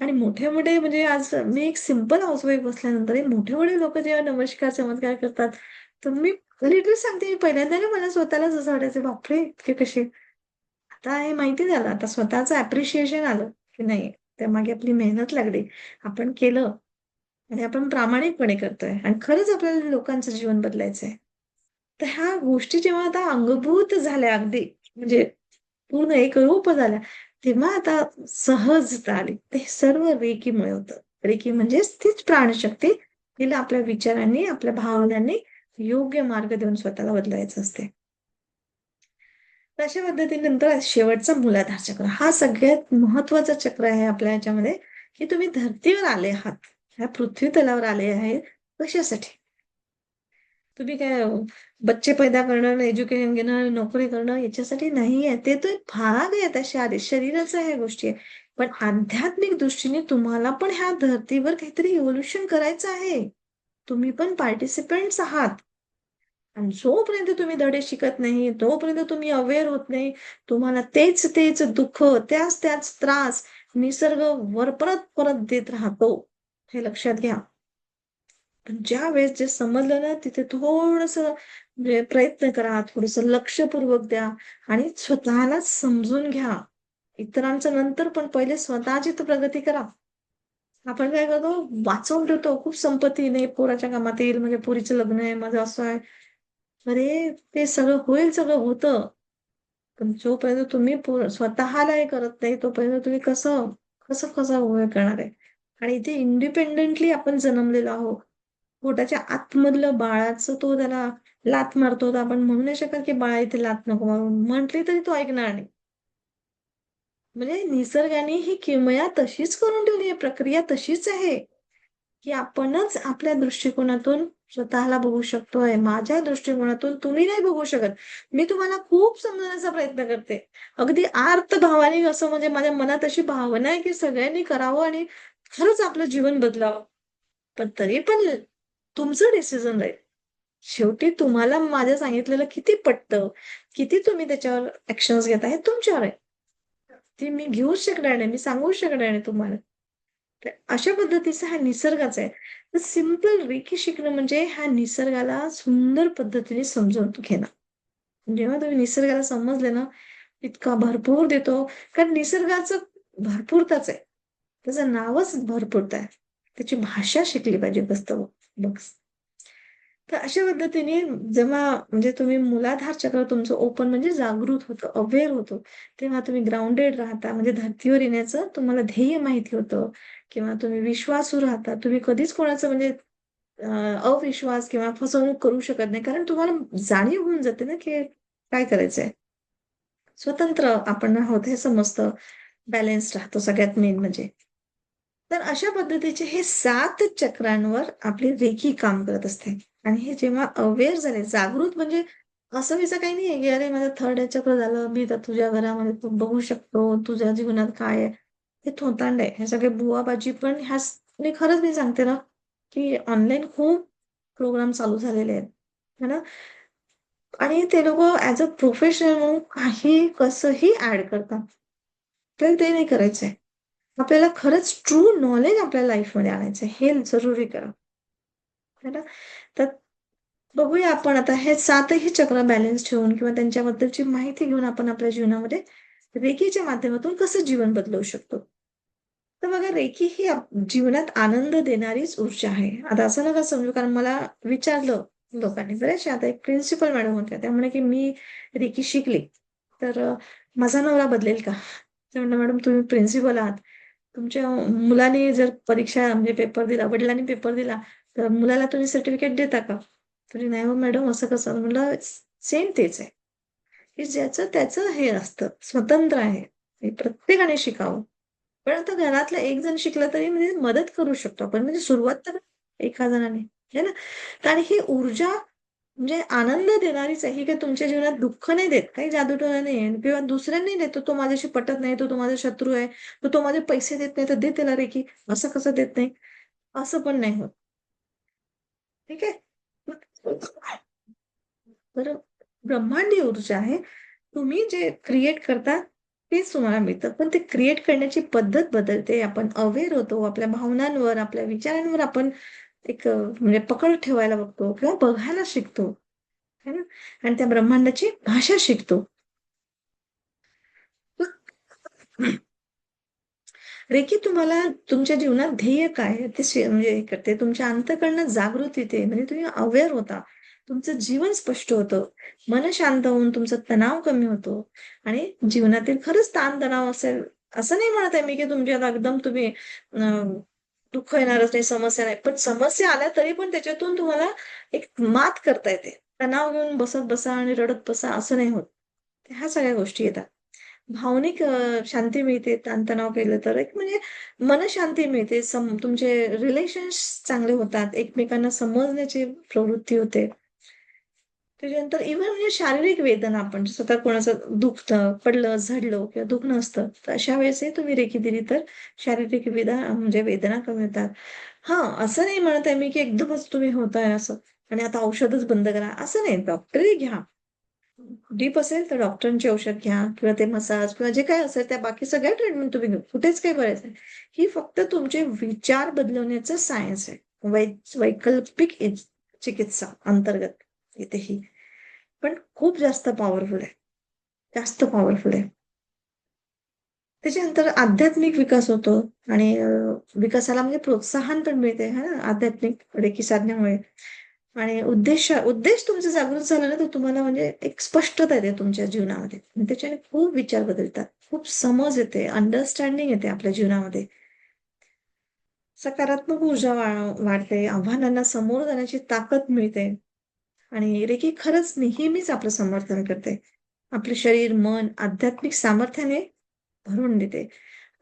आणि मोठे-मोठे म्हणजे आज मी एक सिंपल हाउसवाईफ असल्यानंतर हे मोठे-मोठे लोकं जेव्हा नमस्कार, चमत्कार करतात, तर मी लिटरली सांगते, मी पहिल्यांदा ना मला स्वतःलाच असं वाटायचं, बापरे! इतके कसे? आता हे माहिती झालं, आता स्वतःचं अप्रिशिएशन आलं, की नाही त्यामागे आपली मेहनत लागली. आपण केलं आणि आपण प्रामाणिकपणे करतोय आणि खरंच आपल्याला लोकांचं जीवन बदलायचंय. तर ह्या गोष्टी जेव्हा आता अंगभूत झाल्या अगदी म्हणजे पूर्ण एकरूप झाल्या, तेव्हा आता सहजता आली. ते सर्व रेकीमुळे होतं. रेकी म्हणजेच तीच प्राणशक्ती, तिला आपल्या विचारांनी, आपल्या भावनांनी योग्य मार्ग देऊन स्वतःला बदलायचं असते. तर अशा पद्धतीने नंतर शेवटचा मूलाधार चक्र हा सगळ्यात महत्वाचा चक्र आहे आपल्या ह्याच्यामध्ये, की तुम्ही धर्तीवर आले आहात. ह्या पृथ्वी तलावर आले आहेत कशासाठी? तुम्ही काय बच्चे पैदा करणं, एज्युकेशन घेणं, नोकरी करणं याच्यासाठी नाहीये. ते तर भाग आहे त्या शरीराच्या ह्या गोष्टी आहे. पण आध्यात्मिक दृष्टीने तुम्हाला पण ह्या धर्तीवर काहीतरी इव्होल्यूशन करायचं आहे. तुम्ही पण पार्टिसिपंट्स आहात. आणि जोपर्यंत तुम्ही धडे शिकत नाही, तोपर्यंत तुम्ही अवेअर होत नाही, तुम्हाला तेच-तेच दुःख, त्याच-त्याच त्रास निसर्ग वर परत-परत देत राहतो. हे लक्षात घ्या. पण ज्यावेळेस जे समजलं ना, तिथे थोडंसं म्हणजे प्रयत्न करा, थोडंसं लक्षपूर्वक द्या आणि स्वतःलाच समजून घ्या. इतरांचं नंतर पण पहिले स्वतःची तर प्रगती करा. आपण काय करतो, वाचवून ठेवतो. खूप संपत्ती नाही, पोराच्या कामात येईल, म्हणजे पोरीचं लग्न आहे, माझं असं आहे. अरे, ते सगळं होईल, सगळं होतं. पण जोपर्यंत तुम्ही स्वतःला हे करत नाही, तोपर्यंत तुम्ही कसं कसं कसं हे करणार आहे? आणि इथे इंडिपेंडेंटली आपण जन्मलेलो आहोत. पोटाच्या आतमधलं बाळाचं तो त्याला लाथ मारतो, तर आपण म्हणू नाही शकत, की बाळा इथे लाथ नको मारू. म्हटली तरी तो ऐकणार नाही. म्हणजे निसर्गाने ही किमया तशीच करून ठेवली आहे, प्रक्रिया तशीच आहे. की आपणच आपल्या दृष्टिकोनातून स्वतःला बघू शकतोय. माझ्या दृष्टिकोनातून तुम्ही नाही बघू शकत. मी तुम्हाला खूप समजवण्याचा प्रयत्न करते. अगदी आर्तभावाने असं म्हणजे माझ्या मनात अशी भावना आहे, की सगळ्यांनी करावं आणि खरंच आपलं जीवन बदलावं. पण तरी पण तुमचं डिसिजन राहील. शेवटी तुम्हाला माझं सांगितलेलं किती पटतं, किती तुम्ही त्याच्यावर ॲक्शन्स घेता हे तुमच्यावर आहे. ते मी घेऊच शकणार नाही. मी सांगूच शकणार नाही तुम्हाला. तर अशा पद्धतीचा हा निसर्गाचा आहे. तर सिंपल रेकी शिकणं म्हणजे ह्या निसर्गाला सुंदर पद्धतीने समजून घेणं. जेव्हा तुम्ही निसर्गाला समजले ना, इतका भरपूर देतो. कारण निसर्गाचं भरपूरताच आहे. त्याचं नावच भरपूरता आहे. त्याची भाषा शिकली पाहिजे बस. बस. तर अशा पद्धतीने जेव्हा म्हणजे तुम्ही मूलाधार चक्र तुमचं ओपन म्हणजे जागृत होतं, अवेअर होतो. तेव्हा तुम्ही ग्राउंडेड राहता. म्हणजे धर्तीवर येण्याचं तुम्हाला ध्येय माहिती होतं किंवा तुम्ही विश्वासू राहता. तुम्ही कधीच कोणाचं म्हणजे अ, अविश्वास किंवा फसवणूक करू शकत नाही. कारण तुम्हाला जाणीव होऊन जाते ना, की काय करायचंय. स्वतंत्र आपण आहोत हे समजतं. बॅलन्स राहतो सगळ्यात मेन म्हणजे. तर अशा पद्धतीचे हे 7 चक्रांवर आपली रेखी काम करत असते. आणि हे जेव्हा अवेअर झाले, जागृत म्हणजे असं विसं काही नाहीये, की "अरे माझं 3rd चक्र झालं, मी तर तुझ्या घरामध्ये तू बघू शकतो, तुझ्या जीवनात काय आहे?" हे थोतांड आहे. हे सगळे बुवाबाजी पण आणि खरंच मी सांगते ना, की ऑनलाईन खूप प्रोग्राम चालू झालेले आहेत. है ना? आणि ते लोकं ॲज अ प्रोफेशनल म्हणून काही कसंही ॲड करतात. आपल्याला ते नाही करायचंय. आपल्याला खरंच ट्रू नॉलेज आपल्या लाईफमध्ये आणायचं आहे. हे जरुरी करा. है ना? तर बघूया आपण आता हे 7ही चक्र बॅलन्स ठेवून किंवा त्यांच्याबद्दलची माहिती घेऊन आपण आपल्या जीवनामध्ये रेकीच्या माध्यमातून कसं जीवन बदलवू शकतो. तर बघा रेकी ही जीवनात आनंद देणारीच ऊर्जा आहे. आता असं नका समजू कारण मला विचारलं लोकांनी बऱ्याचशा आता एक प्रिन्सिपल मॅडम होत्या. त्या म्हणे, की "मी रेकी शिकली, तर माझा नवरा बदलेल का?" ते म्हटलं, "मॅडम तुम्ही प्रिन्सिपल आहात. तुमच्या मुलाने जर परीक्षा म्हणजे पेपर दिला, वडिलांनी पेपर दिला, तर मुलाला तुम्ही सर्टिफिकेट देता का?" तरी "नाही हो मॅडम असं कसं?" म्हटलं, "सेम तेच आहे, की ज्याचं त्याचं हे असतं, स्वतंत्र आहे. हे प्रत्येकाने शिकावं." पण आता घरातला एक जण शिकला तरी म्हणजे मदत करू शकतो आपण. म्हणजे सुरुवात तर एका जणाने, है ना? तर आणि ही ऊर्जा म्हणजे आनंद देणारीच आहे. ही काही तुमच्या जीवनात दुःख नाही देत. काही जादूटोणा नाही आहे किंवा दुसऱ्याला नाही देत. तो माझ्याशी पटत नाही, तो माझा शत्रू आहे, तो माझे पैसे देत नाही, तर दे त्याला रेकी. असं कसं देत नाही? असं पण नाही होत. ठीक आहे. तर ब्रह्मांडीय ऊर्जा आहे. तुम्ही जे क्रिएट करता तेच तुम्हाला मिळतं. पण ते क्रिएट करण्याची पद्धत बदलते. आपण अवेअर होतो. आपल्या भावनांवर, आपल्या विचारांवर आपण म्हणजे पकड ठेवायला बघतो किंवा बघायला शिकतो. है ना? आणि त्या ब्रह्मांडाची भाषा शिकतो. रेकी तुम्हाला तुमच्या जीवनात ध्येय काय आहे ते म्हणजे हे करते. तुमच्या अंतःकरणात जागृत येते. म्हणजे तुम्ही अवेअर होता. तुमचं जीवन स्पष्ट होतं. मन शांत होऊन तुमचा तणाव कमी होतो आणि जीवनातील खरंच ताण-तणाव असेल, असं नाही म्हणत आहे मी, की तुमच्यात एकदम तुम्ही दुःख येणारच नाही, समस्या नाही. पण समस्या आल्या तरी पण त्याच्यातून तुम्हाला एक मात करता येते. तणाव घेऊन बसत बसा आणि रडत बसा असं नाही होत. ह्या सगळ्या गोष्टी येतात. भावनिक शांती मिळते ताणतणाव केलं तर. एक म्हणजे मनःशांती मिळते. तुमचे रिलेशन्स चांगले होतात. एकमेकांना समजण्याची प्रवृत्ती होते. त्याच्यानंतर इव्हन म्हणजे शारीरिक वेदना आपण स्वतः कोणाचं दुखतं, पडलं, झडलं किंवा दुखणं असतं. तर अशा वेळेसही तुम्ही रेकी दिली तर शारीरिक म्हणजे वेदना कमी होतात. हां, असं नाही म्हणत आहे मी, की एकदमच तुम्ही होताय असं आणि आता औषधच बंद करा, असं नाही. डॉक्टरही घ्या. डीप असेल तर डॉक्टरांची औषध घ्या किंवा ते मसाज किंवा जे काही असेल त्या बाकी सगळ्या ट्रीटमेंट तुम्ही घ्या. कुठेच काही बरंच नाही. ही फक्त तुमचे विचार बदलवण्याचं सायन्स आहे. वैकल्पिक चिकित्सा अंतर्गत येते ही. पण खूप जास्त पॉवरफुल आहे. जास्त पॉवरफुल आहे. त्याच्यानंतर आध्यात्मिक विकास होतो आणि विकासाला म्हणजे प्रोत्साहन पण मिळते है ना, आध्यात्मिक रेकी साधण्यामुळे. आणि उद्देश तुमचा जागृत झाला ना, तर तुम्हाला म्हणजे एक स्पष्टता येते तुमच्या जीवनामध्ये. आणि त्याच्याने खूप विचार बदलतात. खूप समज येते, अंडरस्टँडिंग येते आपल्या जीवनामध्ये. सकारात्मक ऊर्जा वाढते, आव्हानांना समोर जाण्याची ताकद मिळते आणि रेकी खरंच नेहमीच आपलं समर्थन करते. आपले शरीर, मन आध्यात्मिक सामर्थ्याने भरून देते.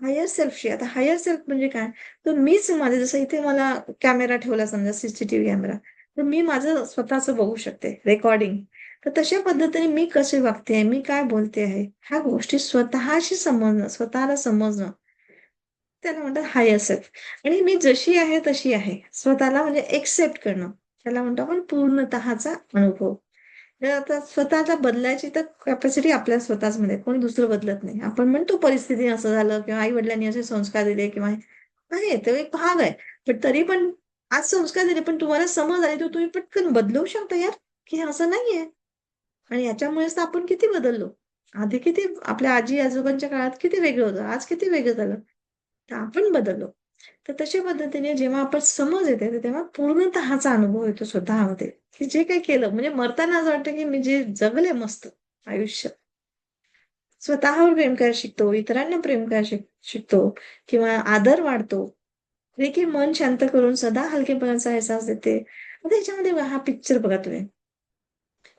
हायर सेल्फशी आता हायर सेल्फ म्हणजे काय? तर मीच माझे जसं इथे मला कॅमेरा ठेवला समजा सीसीटीव्ही कॅमेरा, तर मी माझं स्वतःचं बघू शकते रेकॉर्डिंग. तर तशा पद्धतीने मी कसे वागते, मी काय बोलते आहे, ह्या गोष्टी स्वतःशी समजणं, स्वतःला समजणं, त्याला म्हणतात हायर सेल्फ. आणि मी जशी आहे तशी आहे. स्वतःला म्हणजे एक्सेप्ट करणं. त्याला म्हणतो आपण पूर्णतःचा अनुभव. तर आता स्वतःला बदलायची तर कॅपॅसिटी आपल्या स्वतःच मध्ये कोणी दुसरं बदलत नाही. आपण म्हणतो परिस्थिती असं झालं किंवा आई-वडिलांनी असे संस्कार दिले किंवा आहे तो एक भाग आहे. पण तरी पण आज संस्कार दिले पण तुम्हाला समज आली तर तुम्ही पटकन बदलवू शकता यार, की हे असं नाहीये. आणि याच्यामुळेच तर आपण किती बदललो. आधी किती आपल्या आजी-आजोबांच्या काळात किती वेगळं होतं. आज किती वेगळं झालं. तर आपण बदललो. तर तशा पद्धतीने जेव्हा आपण समज येते, तर तेव्हा पूर्णतःचा अनुभव येतो स्वतःमध्ये, की जे काही केलं म्हणजे मरताना असं वाटतं, की मी जे जगले मस्त आयुष्य. स्वतःवर प्रेम करायला शिकतो, इतरांना प्रेम करायला शिकतो किंवा आदर वाढतो. जे की मन शांत करून सदा हलकेपणाचा अहसास देते. आता ह्याच्यामध्ये बघा हा पिक्चर बघा तुम्ही.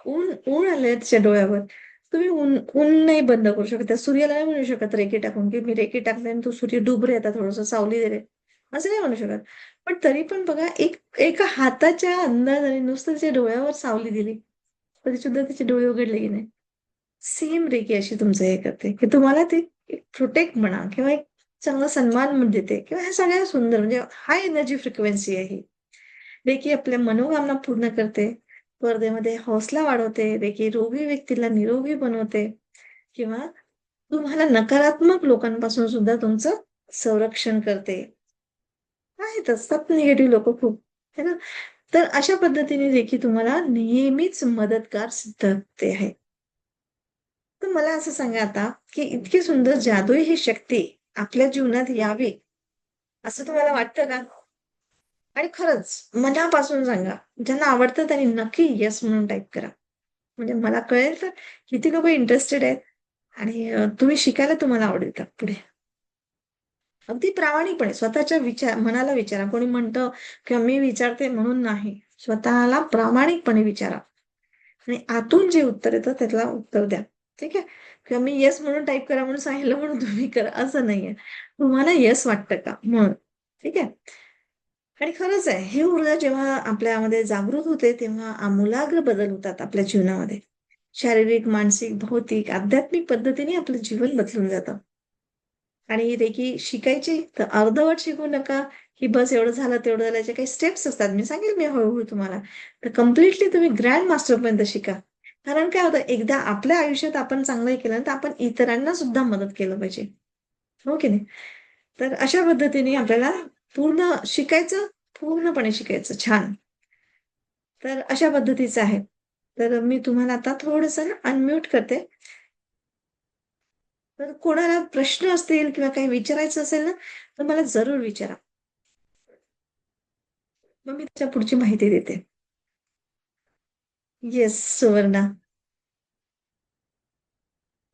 ऊन ऊन आलंय तिच्या डोळ्यावर. तुम्ही ऊन नाही बंद करू शकत. त्या सूर्याला नाही म्हणू शकत रेकी टाकून, की मी रेकी टाकते आणि तू सूर्य डूब रे आता थोडंसं सावली दे रे. असं नाही म्हणू शकत. पण तरी पण बघा एका हाताच्या अंदाजाने नुसतं तिच्या डोळ्यावर सावली दिली, तरी सुद्धा तिचे डोळे उघडले की नाही. सेम रेकी अशी तुमचं हे करते, की तुम्हाला ती प्रोटेक्ट म्हणा किंवा एक चांगला सन्मान देते किंवा ह्या सगळ्या सुंदर म्हणजे हाय एनर्जी फ्रिक्वेन्सी आहे ही. रेकी आपल्या मनोकामना पूर्ण करते. स्पर्धेमध्ये हौसला वाढवते. रेकी रोगी व्यक्तीला निरोगी बनवते किंवा तुम्हाला नकारात्मक लोकांपासून सुद्धा तुमचं संरक्षण करते. आहेत असतात निगेटिव्ह लोकं खूप, है ना? तर अशा पद्धतीने रेकी तुम्हाला नेहमीच मदतगार सिद्ध होते आहे. तर मला असं सांगा आता, की इतकी सुंदर जादुई ही शक्ती आपल्या जीवनात यावी, असं तुम्हाला वाटतं का? आणि खरंच मनापासून सांगा. ज्यांना आवडतं त्यांनी नक्की येस म्हणून टाइप करा. म्हणजे मला कळेल तर किती लोकं इंटरेस्टेड आहेत आणि तुम्ही शिकायला तुम्हाला आवडेल का पुढे? अगदी प्रामाणिकपणे स्वतःच्या मनाला विचारा. कोणी म्हणतं किंवा मी विचारते म्हणून नाही. स्वतःला प्रामाणिकपणे विचारा आणि आतून जे उत्तर येतं त्याला उत्तर द्या. ठीक आहे? किंवा मी येस म्हणून टाइप करा म्हणून सांगितलं म्हणून तुम्ही करा असं नाहीये. तुम्हाला येस वाटतं का? म्हणून. ठीक आहे? आणि खरंच आहे, ही ऊर्जा जेव्हा आपल्यामध्ये जागृत होते, तेव्हा आमूलाग्र बदल होतात आपल्या जीवनामध्ये. शारीरिक, मानसिक, भौतिक, आध्यात्मिक पद्धतीने आपलं जीवन बदलून जातं. आणि रेकी शिकायची तर अर्धवट शिकू नका. की बस एवढं झालं तेवढं झालं, याचे काही स्टेप्स असतात. मी सांगेल मी हळूहळू तुम्हाला. तर कम्प्लिटली तुम्ही ग्रँड मास्टर पर्यंत शिका. कारण काय होतं, एकदा आपल्या आयुष्यात आपण चांगलं केलं तर आपण इतरांना सुद्धा मदत केलं पाहिजे. हो की नाही? तर अशा पद्धतीने आपल्याला पूर्ण शिकायचं, पूर्णपणे शिकायचं. छान. तर अशा पद्धतीचं आहे. तर मी तुम्हाला आता थोडंसं अनम्यूट करते. तर कोणाला प्रश्न असतील किंवा काही विचारायचं असेल ना, तर मला जरूर विचारा. मग मी त्याच्या पुढची माहिती देते. येस, सुवर्णा.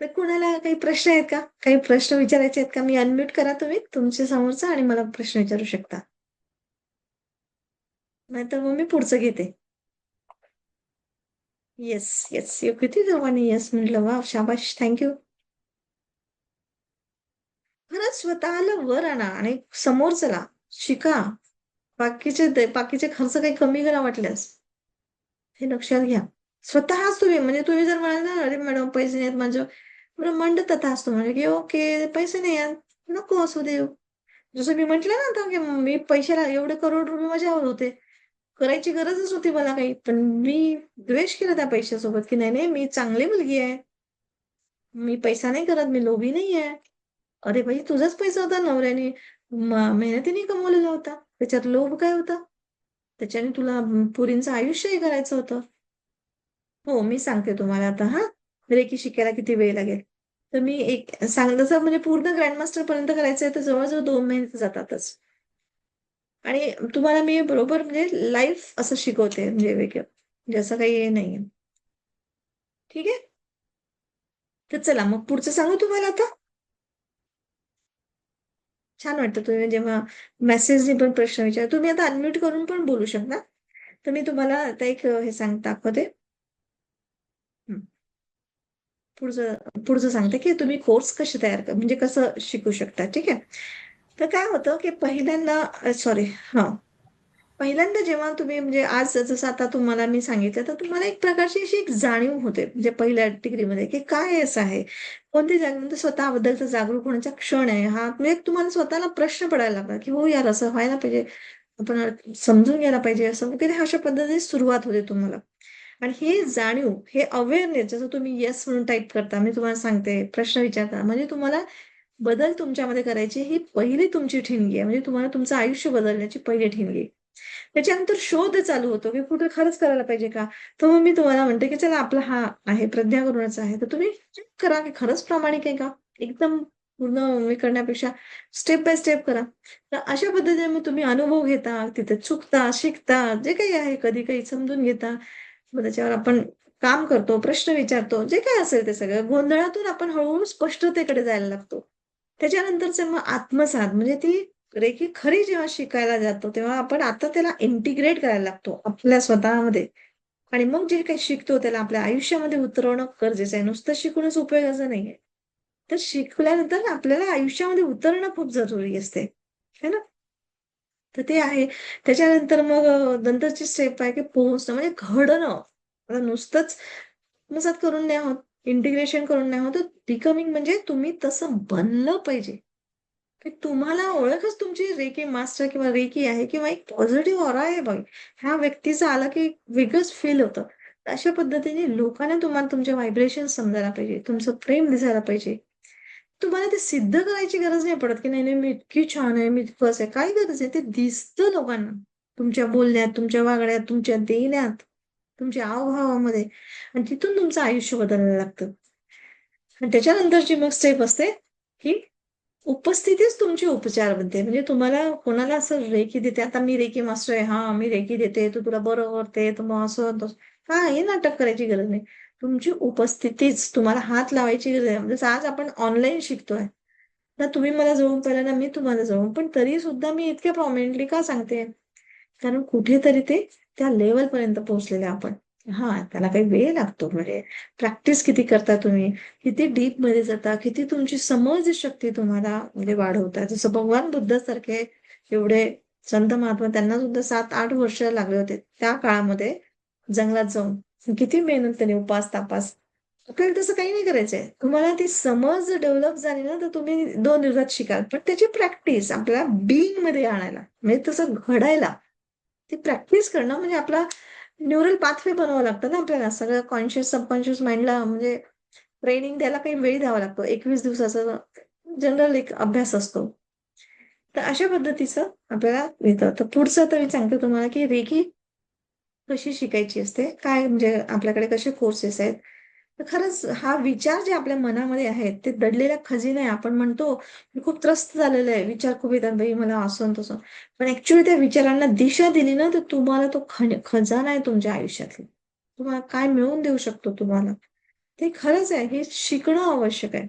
तर कुणाला काही प्रश्न आहेत का? काही प्रश्न विचारायचे आहेत का? मी अनम्यूट करा तुम्ही तुमच्या समोरचा आणि मला प्रश्न विचारू शकता. नाहीतर मग मी पुढचं घेते. Yes, yes. किती जणांनी येस म्हटलं. वाह! शाबाश. Thank you. खरंच स्वतःला वर आणा आणि समोरच्याला शिका. बाकीचे खर्च काही कमी करा वाटल्यास. हे लक्षात घ्या. स्वतःच तुम्ही म्हणजे तुम्ही जर म्हणाल ना, "अरे मॅडम पैसे नाहीत माझ्याजवळ." ब्रह्मांड तथास्तु म्हणजे की ओके पैसे नाही आहेत, नको असू दे. जसं मी म्हटलं ना आता, की मी पैशाला एवढे करोड रुपये माझ्यावर होते. करायची गरजच होती मला काही. पण मी द्वेष केला त्या पैशासोबत, की नाही, नाही मी चांगली मुलगी आहे. मी पैसा नाही करत, मी लोभी नाही आहे. अरे भाई तुझाच पैसा होता नवऱ्याने मेहनतीने कमवलेला होता. त्याच्यात लोभ काय होता? त्याच्याने तुला पुरींचं आयुष्यही करायचं होतं. हो, मी सांगते तुम्हाला आता हां. रेकी शिकायला किती वेळ लागेल. तर मी एक जसं म्हणजे पूर्ण ग्रँडमास्टर पर्यंत करायचं आहे, तर जवळ-जवळ 2 महिने तर जातातच. आणि तुम्हाला मी बरोबर म्हणजे लाईव्ह असं शिकवते म्हणजे वेगळं. म्हणजे असं काही हे नाहीये. ठीक आहे? तर चला मग पुढचं सांगू तुम्हाला आता? छान वाटतं तुम्ही जेव्हा मेसेजने पण प्रश्न विचारता. तुम्ही आता अनम्यूट करून पण बोलू शकता. तर मी तुम्हाला आता एक हे दाखवते. हं. पुढचं सांगते, की तुम्ही कोर्स कसे तयार म्हणजे कसं शिकू शकता, ठीक आहे. तर काय होतं, की पहिल्यांदा सॉरी हां. पहिल्यांदा जेव्हा तुम्ही म्हणजे आज जसं आता तुम्हाला मी सांगितलं, तर तुम्हाला एक प्रकारची अशी एक जाणीव होते, म्हणजे पहिल्या डिग्रीमध्ये, की काय असं आहे? कोणती जाणीव म्हणजे स्वतःबद्दलचा जागरूक होण्याचा क्षण आहे हा. म्हणजे तुम्हाला स्वतःला प्रश्न पडायला लागला, की हो यार असं व्हायला पाहिजे. आपण समजून घ्यायला पाहिजे असं वगैरे अशा पद्धतीने सुरुवात होते तुम्हाला. आणि ही जाणीव, हे अवेअरनेस जसं तुम्ही येस म्हणून टाइप करता, मी तुम्हाला सांगते, प्रश्न विचारता, म्हणजे तुम्हाला बदल तुमच्यामध्ये करायची ही पहिली तुमची ठिणगी आहे. म्हणजे तुम्हाला तुमचं आयुष्य बदलण्याची पहिली ठिणगी आहे. त्याच्यानंतर शोध चालू होतो, की कुठे खरंच करायला पाहिजे का? तर मग मी तुम्हाला म्हणते, की चला आपला हा आहे प्रज्ञा करूणाचा आहे. तर तुम्ही चेक करा, की खरंच प्रामाणिक आहे का? एकदम पूर्ण हे करण्यापेक्षा स्टेप बाय स्टेप करा. तर अशा पद्धतीने मग तुम्ही अनुभव घेता, तिथे चुकता, शिकता, जे काही आहे कधी काही समजून घेता. मग त्याच्यावर आपण काम करतो, प्रश्न विचारतो, जे काही असेल ते सगळं गोंधळातून आपण हळू स्पष्टतेकडे जायला लागतो. त्याच्यानंतरचं मग आत्मसात म्हणजे ती रेखी खरी जेव्हा शिकायला जातो, तेव्हा आपण आता त्याला इंटिग्रेट करायला लागतो आपल्या स्वतःमध्ये आणि मग जे काही शिकतो त्याला आपल्या आयुष्यामध्ये उतरवणं गरजेचं आहे. नुसतं शिकूनच उपयोगाचं नाहीये. तर शिकल्यानंतर आपल्याला आयुष्यामध्ये उतरणं खूप जरुरी असते. है ना? तर ते आहे. त्याच्यानंतर मग नंतरची स्टेप आहे की पोहोचणं म्हणजे घडणं. आता नुसतंच आत्मसात करून नाही होत, इंटिग्रेशन करून नाही होत, बिकमिंग म्हणजे तुम्ही तसं बनलं पाहिजे. की तुम्हाला ओळखच तुमची रेकी मास्टर किंवा रेकी आहे किंवा एक पॉझिटिव्ह ऑरा आहे बघ. ह्या व्यक्तीचा आला की एक वेगळंच फील होतं. अशा पद्धतीने लोकांना तुम्हाला तुमचे व्हायब्रेशन समजायला पाहिजे. तुमचं प्रेम दिसायला पाहिजे. तुम्हाला ते सिद्ध करायची गरज नाही पडत, की नाही, नाही मी इतकी छान आहे, मी इतकंच आहे. काय गरज आहे? ते दिसतं लोकांना. तुमच्या बोलण्यात, तुमच्या वागण्यात, तुमच्या देण्यात, तुमच्या हावभावामध्ये आणि तिथून तुमचं आयुष्य बदलायला लागतं. आणि त्याच्यानंतरची मग स्टेप असते, की उपस्थितीच तुमची उपचार बनते. म्हणजे तुम्हाला कोणाला असं रेकी देते, आता मी रेकी मास्टर आहे, हां, मी रेकी देते, तर तुला बरं करते, तर मग असं तसं. हां, हे नाटक करायची गरज नाही. तुमची उपस्थितीच तुम्हाला हात लावायची गरज आहे. जसं आज आपण ऑनलाईन शिकतोय. ना तुम्ही मला जवळून पाहिलं ना मी तुम्हाला जवळून. पण तरी सुद्धा मी इतक्या प्रॉमिनेंटली का सांगते? कारण कुठेतरी ते त्या लेव्हलपर्यंत पोहोचलेले आपण. हां, त्याला काही वेळ लागतो म्हणजे प्रॅक्टिस किती करता तुम्ही, किती डीपमध्ये जाता, किती तुमची समजशक्ती तुम्हाला म्हणजे वाढवता. जसं भगवान बुद्धासारखे एवढे संत महात्मा त्यांना सुद्धा 7-8 वर्ष लागले होते. त्या काळामध्ये जंगलात जाऊन. किती मेहनत त्यांनी उपास-तापास. आपल्याला तसं काही नाही करायचंय. तुम्हाला ती समज डेव्हलप झाली ना, तर तुम्ही 2 दिवसात शिकाल. पण त्याची प्रॅक्टिस आपल्याला बीइंगमध्ये आणायला, म्हणजे तसं घडायला, ती प्रॅक्टिस करणं म्हणजे आपला न्यूरल पाथवे बनवावं लागतं ना आपल्याला. सगळं कॉन्शियस, सबकॉन्शियस माइंडला म्हणजे ट्रेनिंग द्यायला काही वेळ द्यावा लागतो. 21 दिवसाचा जनरल एक अभ्यास असतो. तर अशा पद्धतीचं आपल्याला येतं. तर पुढचं तर मी सांगते तुम्हाला, की रेकी कशी शिकायची असते, काय म्हणजे आपल्याकडे कसे कोर्सेस आहेत. तर खरंच हा विचार जे आपल्या मनामध्ये आहेत, ते दडलेला खजिना आहे. आपण म्हणतो, मी खूप त्रस्त झालेलं आहे, विचार खूप येतात बाई मला असं आणि तसं. पण ऍक्च्युअली त्या विचारांना दिशा दिली ना, तर तुम्हाला तो खजाना आहे तुमच्या आयुष्यातला. तुम्हाला काय मिळवून देऊ शकतो तुम्हाला. ते खरंच आहे, हे शिकणं आवश्यक आहे.